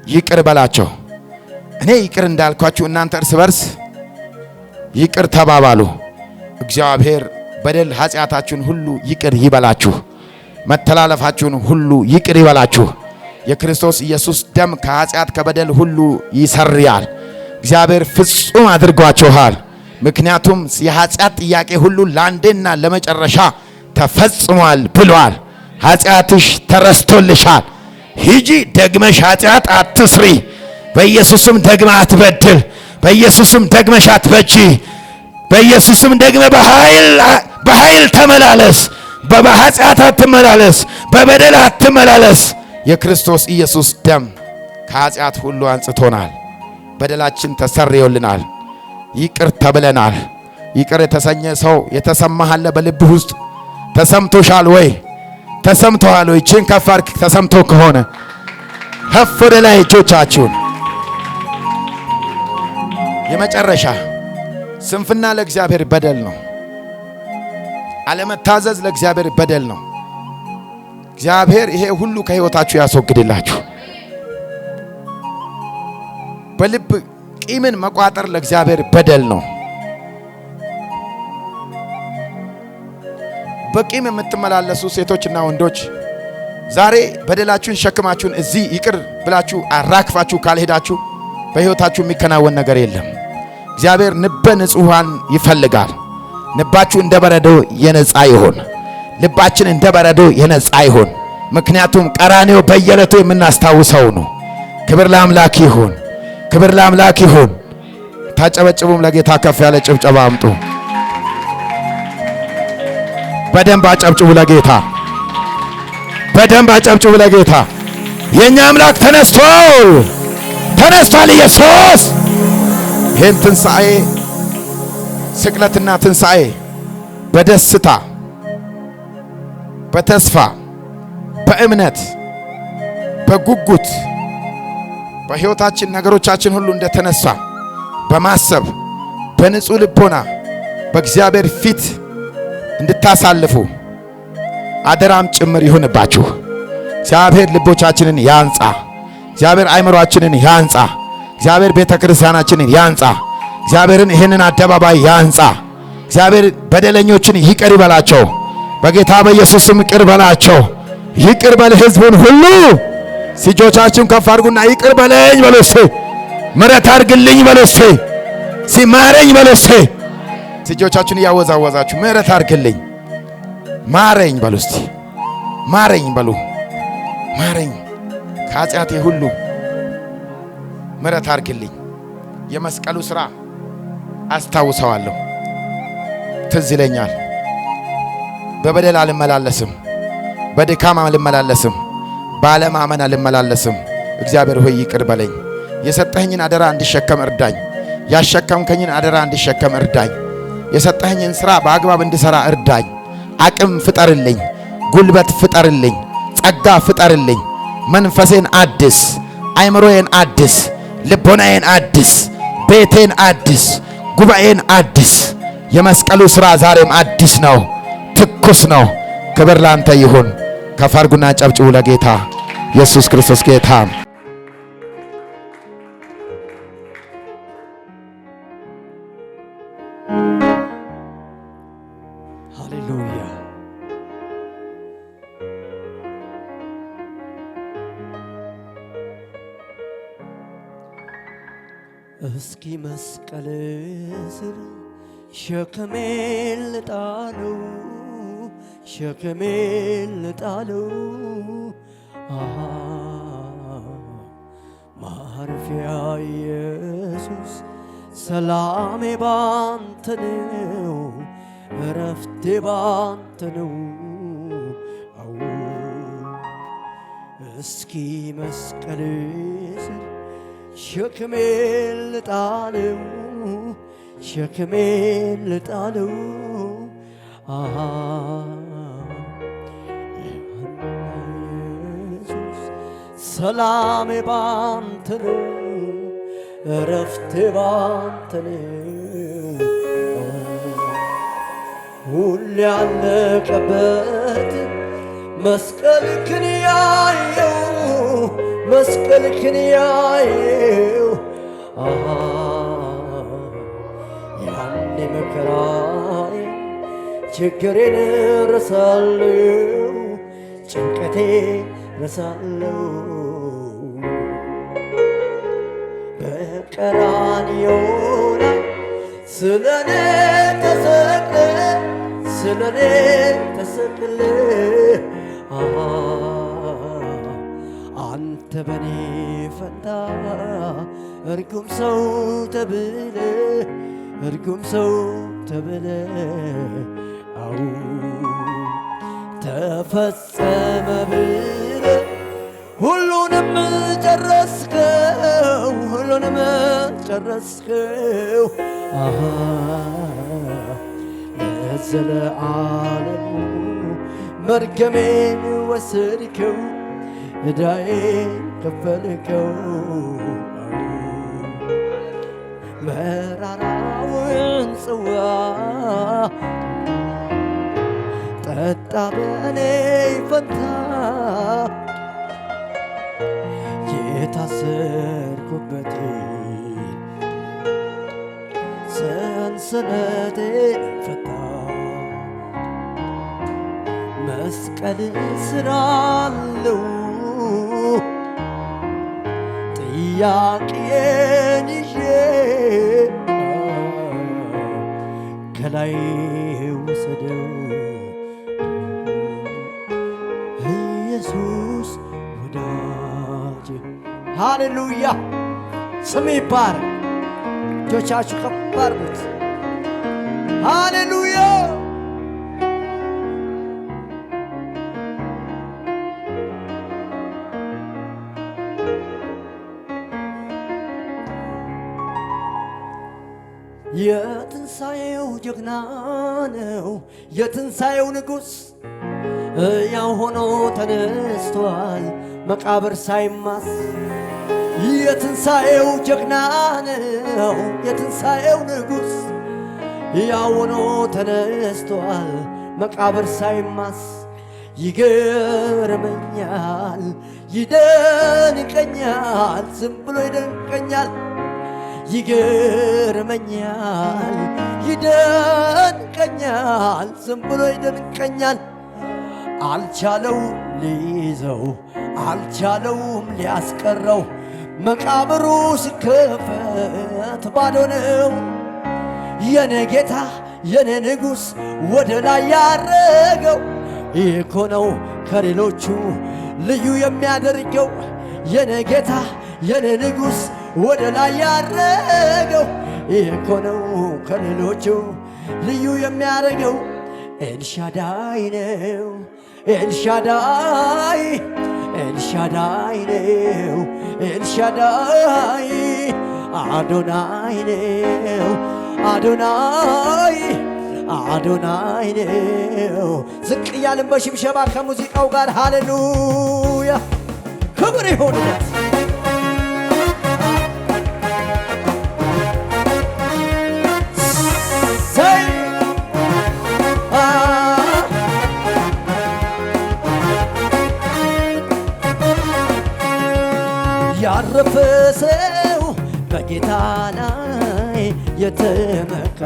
ይቅር በላቸው። እኔ ይቅር እንዳልኳችሁ እናንተ እርስ በርስ ይቅር ተባባሉ። እግዚአብሔር በደል ኃጢአታችሁን ሁሉ ይቅር ይበላችሁ። መተላለፋችሁን ሁሉ ይቅር ይበላችሁ። የክርስቶስ ኢየሱስ ደም ከኃጢአት ከበደል ሁሉ ይሰርያል። እግዚአብሔር ፍጹም አድርጓችኋል። ምክንያቱም የኃጢአት ጥያቄ ሁሉ ለአንዴና ለመጨረሻ ተፈጽሟል ብሏል። ኃጢአትሽ ተረስቶልሻል። ሂጂ ደግመሽ ኃጢአት አትስሪ። በኢየሱስም ደግመ አትበድል። በኢየሱስም ደግመሽ አትበጂ። በኢየሱስም ደግመ በኃይል ተመላለስ። በኃጢአት አትመላለስ። በበደል አትመላለስ። የክርስቶስ ኢየሱስ ደም ከኃጢአት ሁሉ አንጽቶናል። በደላችን ተሰርዮልናል። ይቅር ተብለናል። ይቅር የተሰኘ ሰው የተሰማህ አለ? በልብህ ውስጥ ተሰምቶሻል ወይ? ተሰምቶሃል ወይ? እጅን ከፍ አድርግ። ተሰምቶ ከሆነ ከፍ ወደ ላይ እጆቻችሁን። የመጨረሻ ስንፍና ለእግዚአብሔር በደል ነው። አለመታዘዝ ለእግዚአብሔር በደል ነው። እግዚአብሔር ይሄ ሁሉ ከሕይወታችሁ ያስወግድላችሁ። በልብ ቂምን መቋጠር ለእግዚአብሔር በደል ነው። በቂም የምትመላለሱ ሴቶችና ወንዶች ዛሬ በደላችሁን ሸክማችሁን እዚህ ይቅር ብላችሁ አራክፋችሁ ካልሄዳችሁ በሕይወታችሁ የሚከናወን ነገር የለም። እግዚአብሔር ንበ ንጹሐን ይፈልጋል። ልባችሁ እንደ በረዶ የነጻ ይሁን። ልባችን እንደ በረዶ የነጻ ይሁን። ምክንያቱም ቀራኔው በየዕለቱ የምናስታውሰው ነው። ክብር ለአምላክ ይሁን። ክብር ለአምላክ ይሁን። ታጨበጭቡም ለጌታ ከፍ ያለ ጭብጨባ አምጡ። በደንብ አጨብጭቡ ለጌታ። በደንብ አጨብጭቡ ለጌታ። የኛ አምላክ ተነስቷል። ኢየሱስ ይህን ትንሣኤ ስቅለትና ትንሣኤ በደስታ በተስፋ በእምነት በጉጉት በሕይወታችን ነገሮቻችን ሁሉ እንደተነሳ በማሰብ በንጹህ ልቦና በእግዚአብሔር ፊት እንድታሳልፉ አደራም ጭምር ይሁንባችሁ። እግዚአብሔር ልቦቻችንን ያንጻ። እግዚአብሔር አእምሮአችንን ያንጻ። እግዚአብሔር ቤተ ክርስቲያናችንን ያንጻ። እግዚአብሔርን ይህንን አደባባይ ያንጻ። እግዚአብሔር በደለኞችን ይቅር ይበላቸው። በጌታ በኢየሱስም ይቅር በላቸው። ይቅር በል ሕዝቡን ሁሉ። እጆቻችሁን ከፍ አድርጉና ይቅር በለኝ በሉ እስቲ። ምሕረት አድርግልኝ በሉ እስቲ። ሲማረኝ በሉ እስቲ። እጆቻችሁን እያወዛወዛችሁ ምሕረት አድርግልኝ፣ ማረኝ በሉ እስቲ። ማረኝ በሉ። ማረኝ ከኃጢአቴ ሁሉ ምሕረት አድርግልኝ። የመስቀሉ ሥራ አስታውሰዋለሁ፣ ትዝ ይለኛል። በበደል አልመላለስም፣ በድካም አልመላለስም፣ ባለማመን አልመላለስም። እግዚአብሔር ሆይ ይቅር በለኝ። የሰጠኸኝን አደራ እንድሸከም እርዳኝ። ያሸከምከኝን አደራ እንድሸከም እርዳኝ። የሰጠኸኝን ሥራ በአግባብ እንድሠራ እርዳኝ። አቅም ፍጠርልኝ፣ ጉልበት ፍጠርልኝ፣ ጸጋ ፍጠርልኝ። መንፈሴን አድስ፣ አይምሮዬን አድስ፣ ልቦናዬን አድስ፣ ቤቴን አድስ፣ ጉባኤን አድስ። የመስቀሉ ሥራ ዛሬም አዲስ ነው፣ ትኩስ ነው። ክብር ላንተ ይሁን። ከፍ አድርጉና ጨብጭቡ ለጌታ። ኢየሱስ ክርስቶስ ጌታ። ሃሌሉያ። እስኪ መስቀል ስር ሸክሜን ልጣለው፣ ሸክሜን ልጣለው። ማረፊያ ኢየሱስ፣ ሰላሜ ባንተ ነው፣ እረፍቴ ባንተ ነው። እስኪ መስቀል ስር ሸክሜን ልጣለው፣ ሸክሜን ልጣለው። ኢየሱስ ሰላሜ ባንተ ነው፣ እረፍቴ ባንተ ነው። ሁሉ ያለቀበት መስቀልክን ያየው፣ መስቀልክን ያየው። ያኔ መከራዬ ችግሬን ረሳለሁ፣ ጭንቀቴ ረሳለሁ በቀራንዮ ላይ ስለኔ ተሰቅለ አንተ በኔ ፈንታ እርጉም ሰው ተብለ አው ተፈጸመ ብለ ሁሉንም ጨረስከው ለዘለዓለሙ መርገሜን ወሰድከው ዕዳዬን ከፈልከው መራራውን ጽዋ ጠጣ በኔ ፈንታ የታሰርኩበት ሰንሰለቴን ፈታ መስቀል ስራለው ጥያቄን ይዤ ከላይ ውሰደው ኢየሱስ ወዳጄ ሃሌሉያ ስም ይባረክ እጆቻችሁ ከፍ አድርጉት ሃሌሉያ የትንሣኤው ጀግና ነው የትንሣኤው ንጉሥ ያው ሆኖ ተነስቷል መቃብር ሳይማስ የትንሣኤው ጀግና ነው የትንሣኤው ንጉሥ ያው ሆኖ ተነስቷል መቃብር ሳይማስ ይገርመኛል ይደንቀኛል ዝም ብሎ ይደንቀኛል ይገርመኛል ይደንቀኛል ዝም ብሎ ይደንቀኛል አልቻለውም ሊይዘው አልቻለውም ሊያስቀረው መቃብሩ ሲከፈት ባዶ ነው የኔ ጌታ የኔ ንጉሥ ወደ ላይ ያረገው ይህ እኮ ነው ከሌሎቹ ልዩ የሚያደርገው የኔ ጌታ የኔ ንጉሥ ወደ ላይ ያረገው ይህ እኮ ነው ከሌሎቹ ልዩ የሚያደርገው ኤልሻዳይ ነው ኤልሻዳይ ኤልሻዳይ ነው ኤልሻዳይ አዶናይ ነው አዶናይ አዶናይ ነው ዝቅ እያልን በሽብሸባ ከሙዚቃው ጋር ሃሌሉያ ክብር ይሁንለት ያረፈ ሰው በጌታ ላይ የተመካ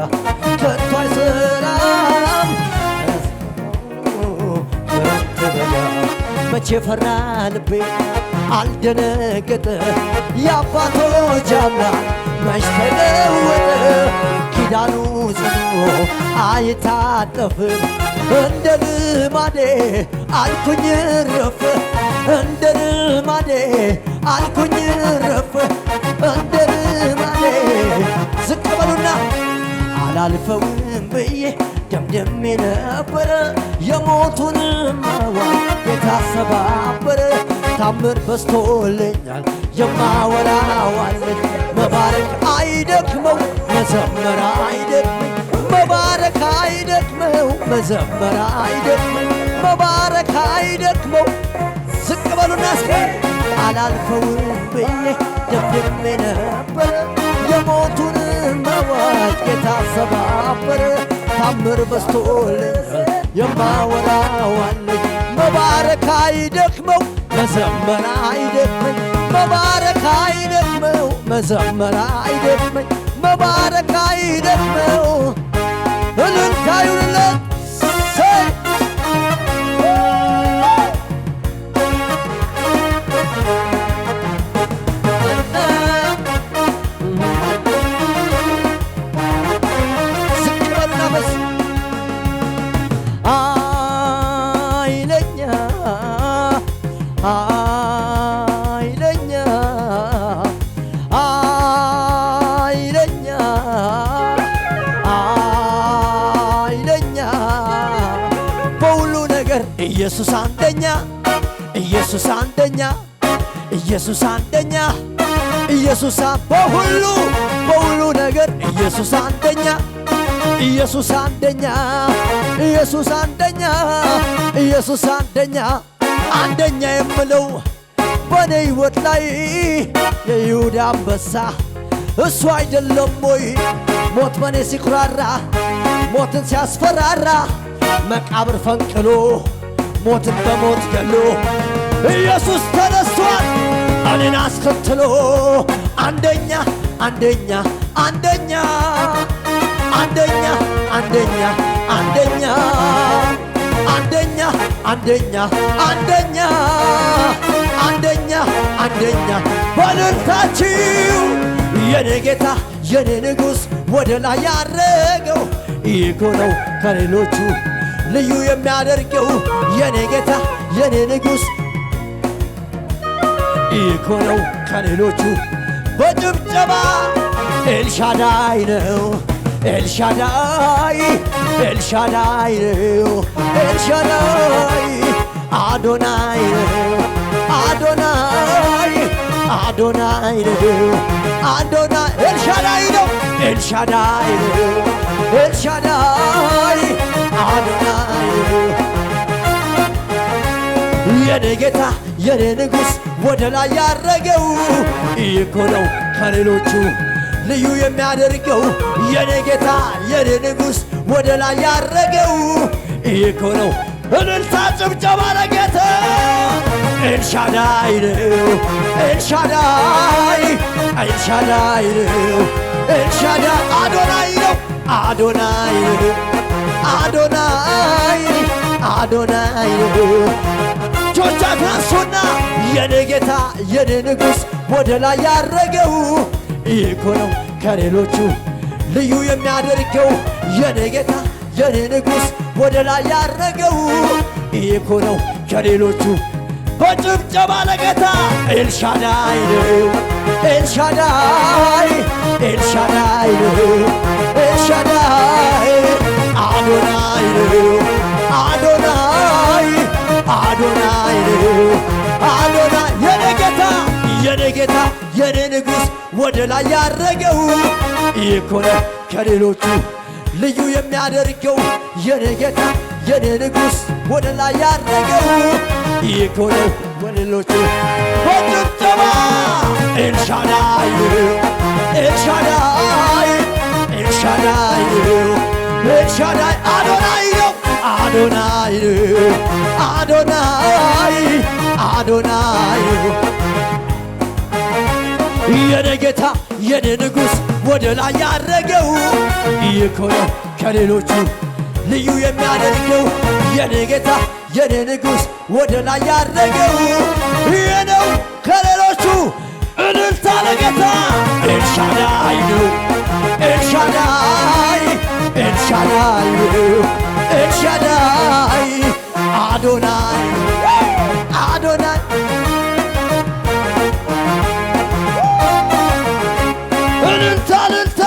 ከቶ አይሰራም ከትበላ መቼ ፈራ ልቤ አልደነገጠ የአባቶች አምላክ መች ተለወጠ ኪዳኑ ጽኑ አይታጠፍም እንደ ልማዴ አልኩኝ ረፍ እንደ ልማዴ አልኩኝ ረፍ እንደ ልማዴ ዝቅ በሉና አላልፈውም ብዬ ደምደሜ ነበረ የሞቱንም አዋጅ የታሰባበረ ታምር በስቶልኛል የማወራዋለን መባረክ አይደክመው መዘመር አይደክመው መባረክ አይደክመው መዘመር አይደክመው መባረክ አይደክመው ዝቅ በሉና እስኪ አላልፈውም ብዬ ደምድሜ ነበረ የሞቱንም አዋጅ የታሰባበረ ታምር በስቶልኛል የማወራዋለኝ መባረክ አይደክመው መዘመር አይደክመኝ መባረክ አይደክመው መዘመር አይደክመኝ መባረክ አይደክመው እልልታ ይሁንለት ኢየሱስ አንደኛ ኢየሱስ አንደኛ ኢየሱስ አንደኛ ኢየሱስ በሁሉ ነገር ኢየሱስ አንደኛ ኢየሱስ አንደኛ ኢየሱስ አንደኛ ኢየሱስ አንደኛ አንደኛ የምለው በኔ ሕይወት ላይ የይሁዳ አንበሳ እሱ አይደለም ወይ ሞት በኔ ሲኩራራ ሞትን ሲያስፈራራ መቃብር ፈንቅሎ ሞትን በሞት ገሎ ኢየሱስ ተነስቷል እኔን አስከትሎ አንደኛ አንደኛ አንደኛ አንደኛ አንደኛ አንደኛ አንደኛ አንደኛ አንደኛ አንደኛ አንደኛ በእልልታችሁ የኔ ጌታ የኔ ንጉሥ ወደ ላይ ያረገው ይህ ነው ከሌሎቹ ልዩ የሚያደርገው የኔ ጌታ የኔ ንጉሥ ይህ ነው ከሌሎቹ በጭብጨባ ኤልሻዳይ ነው ኤልሻዳይ ኤልሻዳይ ነው ኤልሻዳይ አዶናይ ነው አዶናይ አዶናይ ነው አዶናይ ኤልሻዳይ ነው ኤልሻዳይ ነው ኤልሻዳይ አዶናይ ነው የኔ ጌታ የኔ ንጉሥ ወደ ላይ ያረገው ይህ እኮ ነው ከሌሎቹ ልዩ የሚያደርገው የኔ ጌታ የኔ ንጉሥ ወደ ላይ ያረገው ይህ እኮ ነው እልልታ ጭብጨባ ለጌታ ኤልሻዳይ ነው ኤልሻዳይ ኤልሻዳይ ነው ኤልሻዳይ አዶናይ ነው አዶናይ ነው አዶናይ አዶናይ ነው ጆቻችሁን አንሱና የኔ ጌታ የኔ ንጉሥ ወደ ላይ ያረገው ይህ እኮ ነው ከሌሎቹ ልዩ የሚያደርገው የኔ ጌታ የኔ ንጉሥ ወደ ላይ ያረገው ይህ እኮ ነው ከሌሎቹ በጭብጨባ ለጌታ ኤልሻዳይ ነው ኤልሻዳይ ኤልሻዳይ ነው ኤልሻዳይ አዶናይ ነው አዶናይ አዶናይ ነው አዶናይ የኔ ጌታ የኔ ንጉሥ ወደ ላይ ያረገው ይህ እኮ ነው ከሌሎቹ ልዩ የሚያደርገው የኔ ጌታ የኔ ንጉሥ ወደ ላይ ያረገው ይህ እኮ ነው ከሌሎቹ በጭብጨባ ኤልሻዳይ ነው ኤልሻዳይ ኤልሻዳይ ነው ኤልሻዳይ አዶናይ ነው አዶናይ ነው አዶናይ አዶናይ ነው የኔ ጌታ የኔ ንጉሥ ወደ ላይ ያረገው ይህ እኮ ነው ከሌሎቹ ልዩ የሚያደርገው የኔ ጌታ የኔ ንጉሥ ወደ ላይ ያረገው ይህ ነው ከሌሎቹ እልልታ ለጌታ ኤልሻዳይ ነው ኤልሻዳይ ኤልሻዳይ ነው ኤልሻዳይ አዶናይ አዶናይ እልልታ እልልታ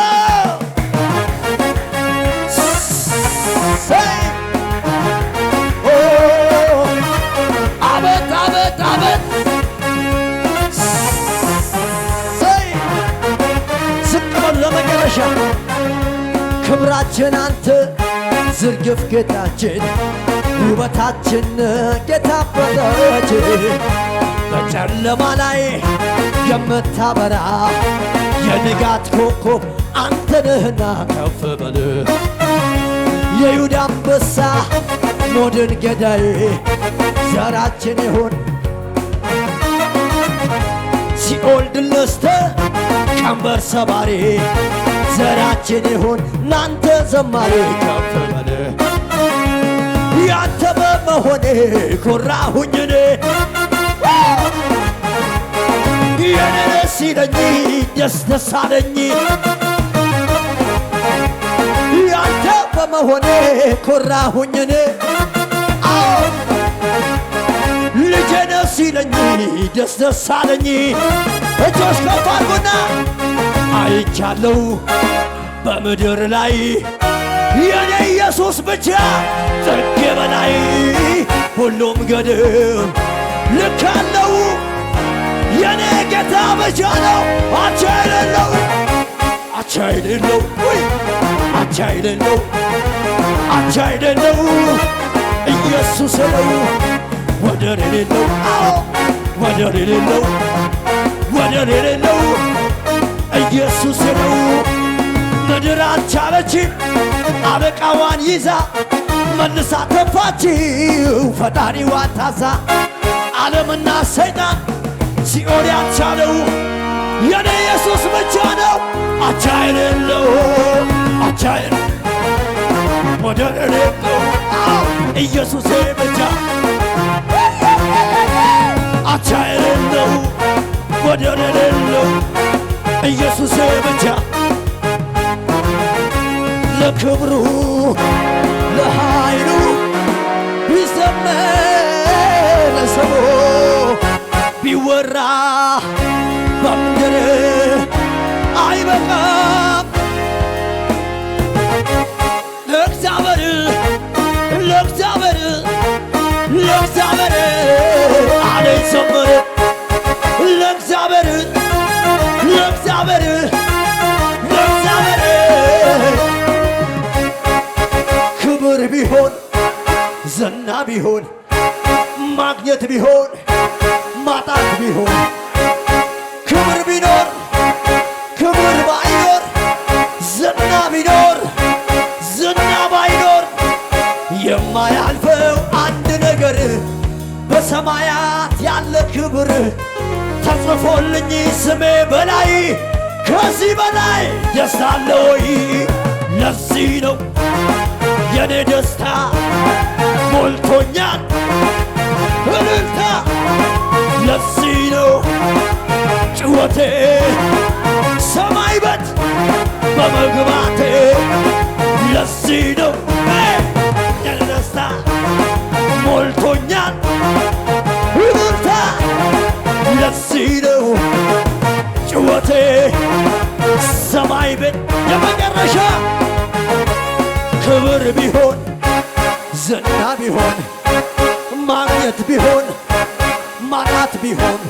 አቤት አቤት አቤት ዝቅ በል ለመጨረሻ ክብራችን አንተ ዝርግፍ ጌታችን ውበታችን ጌታ አባታችን በጨለማ ላይ የምታበራ የንጋት ኮከብ አንተ ነህና ከፍ በል የይሁዳ አንበሳ ሞትን ገዳይ ዘራችን ይሁን ሲኦል ድል ነስተህ ቀንበር ሰባሪ ዘራችን ይሁን ናንተ ዘማሪ ከፍ በል ያንተ በመሆኔ ኮራሁኝ እኔ የኔ ደስ ይለኝ ደስ ደስ አለኝ ያንተ በመሆኔ ኮራሁኝ እኔ ልጄ ደስ ይለኝ ደስ ደስ አለኝ እጆች ከፍ አድርጉና አይቻለሁ በምድር ላይ የኔ ኢየሱስ ብቻ ጥግ በላይ ሁሉም ገድም ልክ አለው። የኔ ጌታ ብቻ ነው አቻ የሌለው አቻ የሌለው አቻ የሌለው አቻ የሌለው ኢየሱስ ነው ወደር የሌለው ወደር የሌለው ወደር የሌለው ኢየሱስ ነው። ምድር አልቻለችም አለቃዋን ይዛ መልሳ ተፋችው ፈጣሪዋን ታዛ። ዓለምና ሰይጣን ሲኦል ያልቻለው የኔ ኢየሱስ ብቻ ነው አቻ የሌለው አቻ የሌለው ወደር የሌለው ኢየሱስ ብቻ አቻ የሌለው ወደር የሌለው ኢየሱስ ብቻ ለክብሩ ለኃይሉ ቢዘመር ለስሙ ቢወራ በምድር አይበቃም። ለእግዚአብሔር ለእግዚአብሔር ለእግዚአብሔር አለኝ ዘምር ለእግዚአብሔር ለእግዚአብሔር ለእግዚአብሔር ክብር ቢሆን ዝና ቢሆን ማግኘት ቢሆን ማጣት ቢሆን ክብር ቢኖር ክብር ባይኖር ዝና ቢኖር ዝና ባይኖር የማያልፈው አንድ ነገር በሰማያት ያለ ክብር ተጽፎልኝ ስሜ በላይ ከዚህ በላይ ደስታ አለ ወይ? ለዚህ ነው የኔ ደስታ ሞልቶኛል እልልታ። ለዚህ ነው ጭወቴ ሰማይ በት በመግባቴ። ለዚህ ነው የኔ ደስታ ሞልቶኛል እልልታ። ለዚህ ነው ጭወቴ ሰማይ ቤት የመጨረሻ ክብር ቢሆን ዝና ቢሆን ማግኘት ቢሆን ማጣት ቢሆን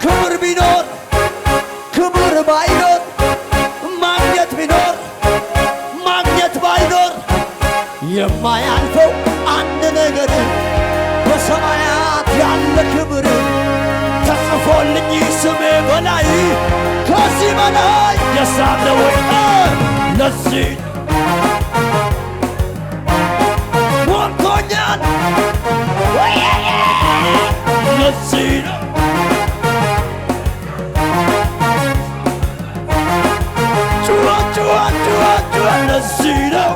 ክብር ቢኖር ክብር ባይኖር ማግኘት ቢኖር ማግኘት ባይኖር የማያልፈው አንድ ነገር በሰማያት ያለ ክብር ተጽፎልኝ ስሜ በላይ ከዚህ በላይ ደስ አለ ወይ? ለዚህ ሞልቶኛል ለዚህ ነው ጩኸት ጩኸት ጩኸት ጩኸት ለዚህ ነው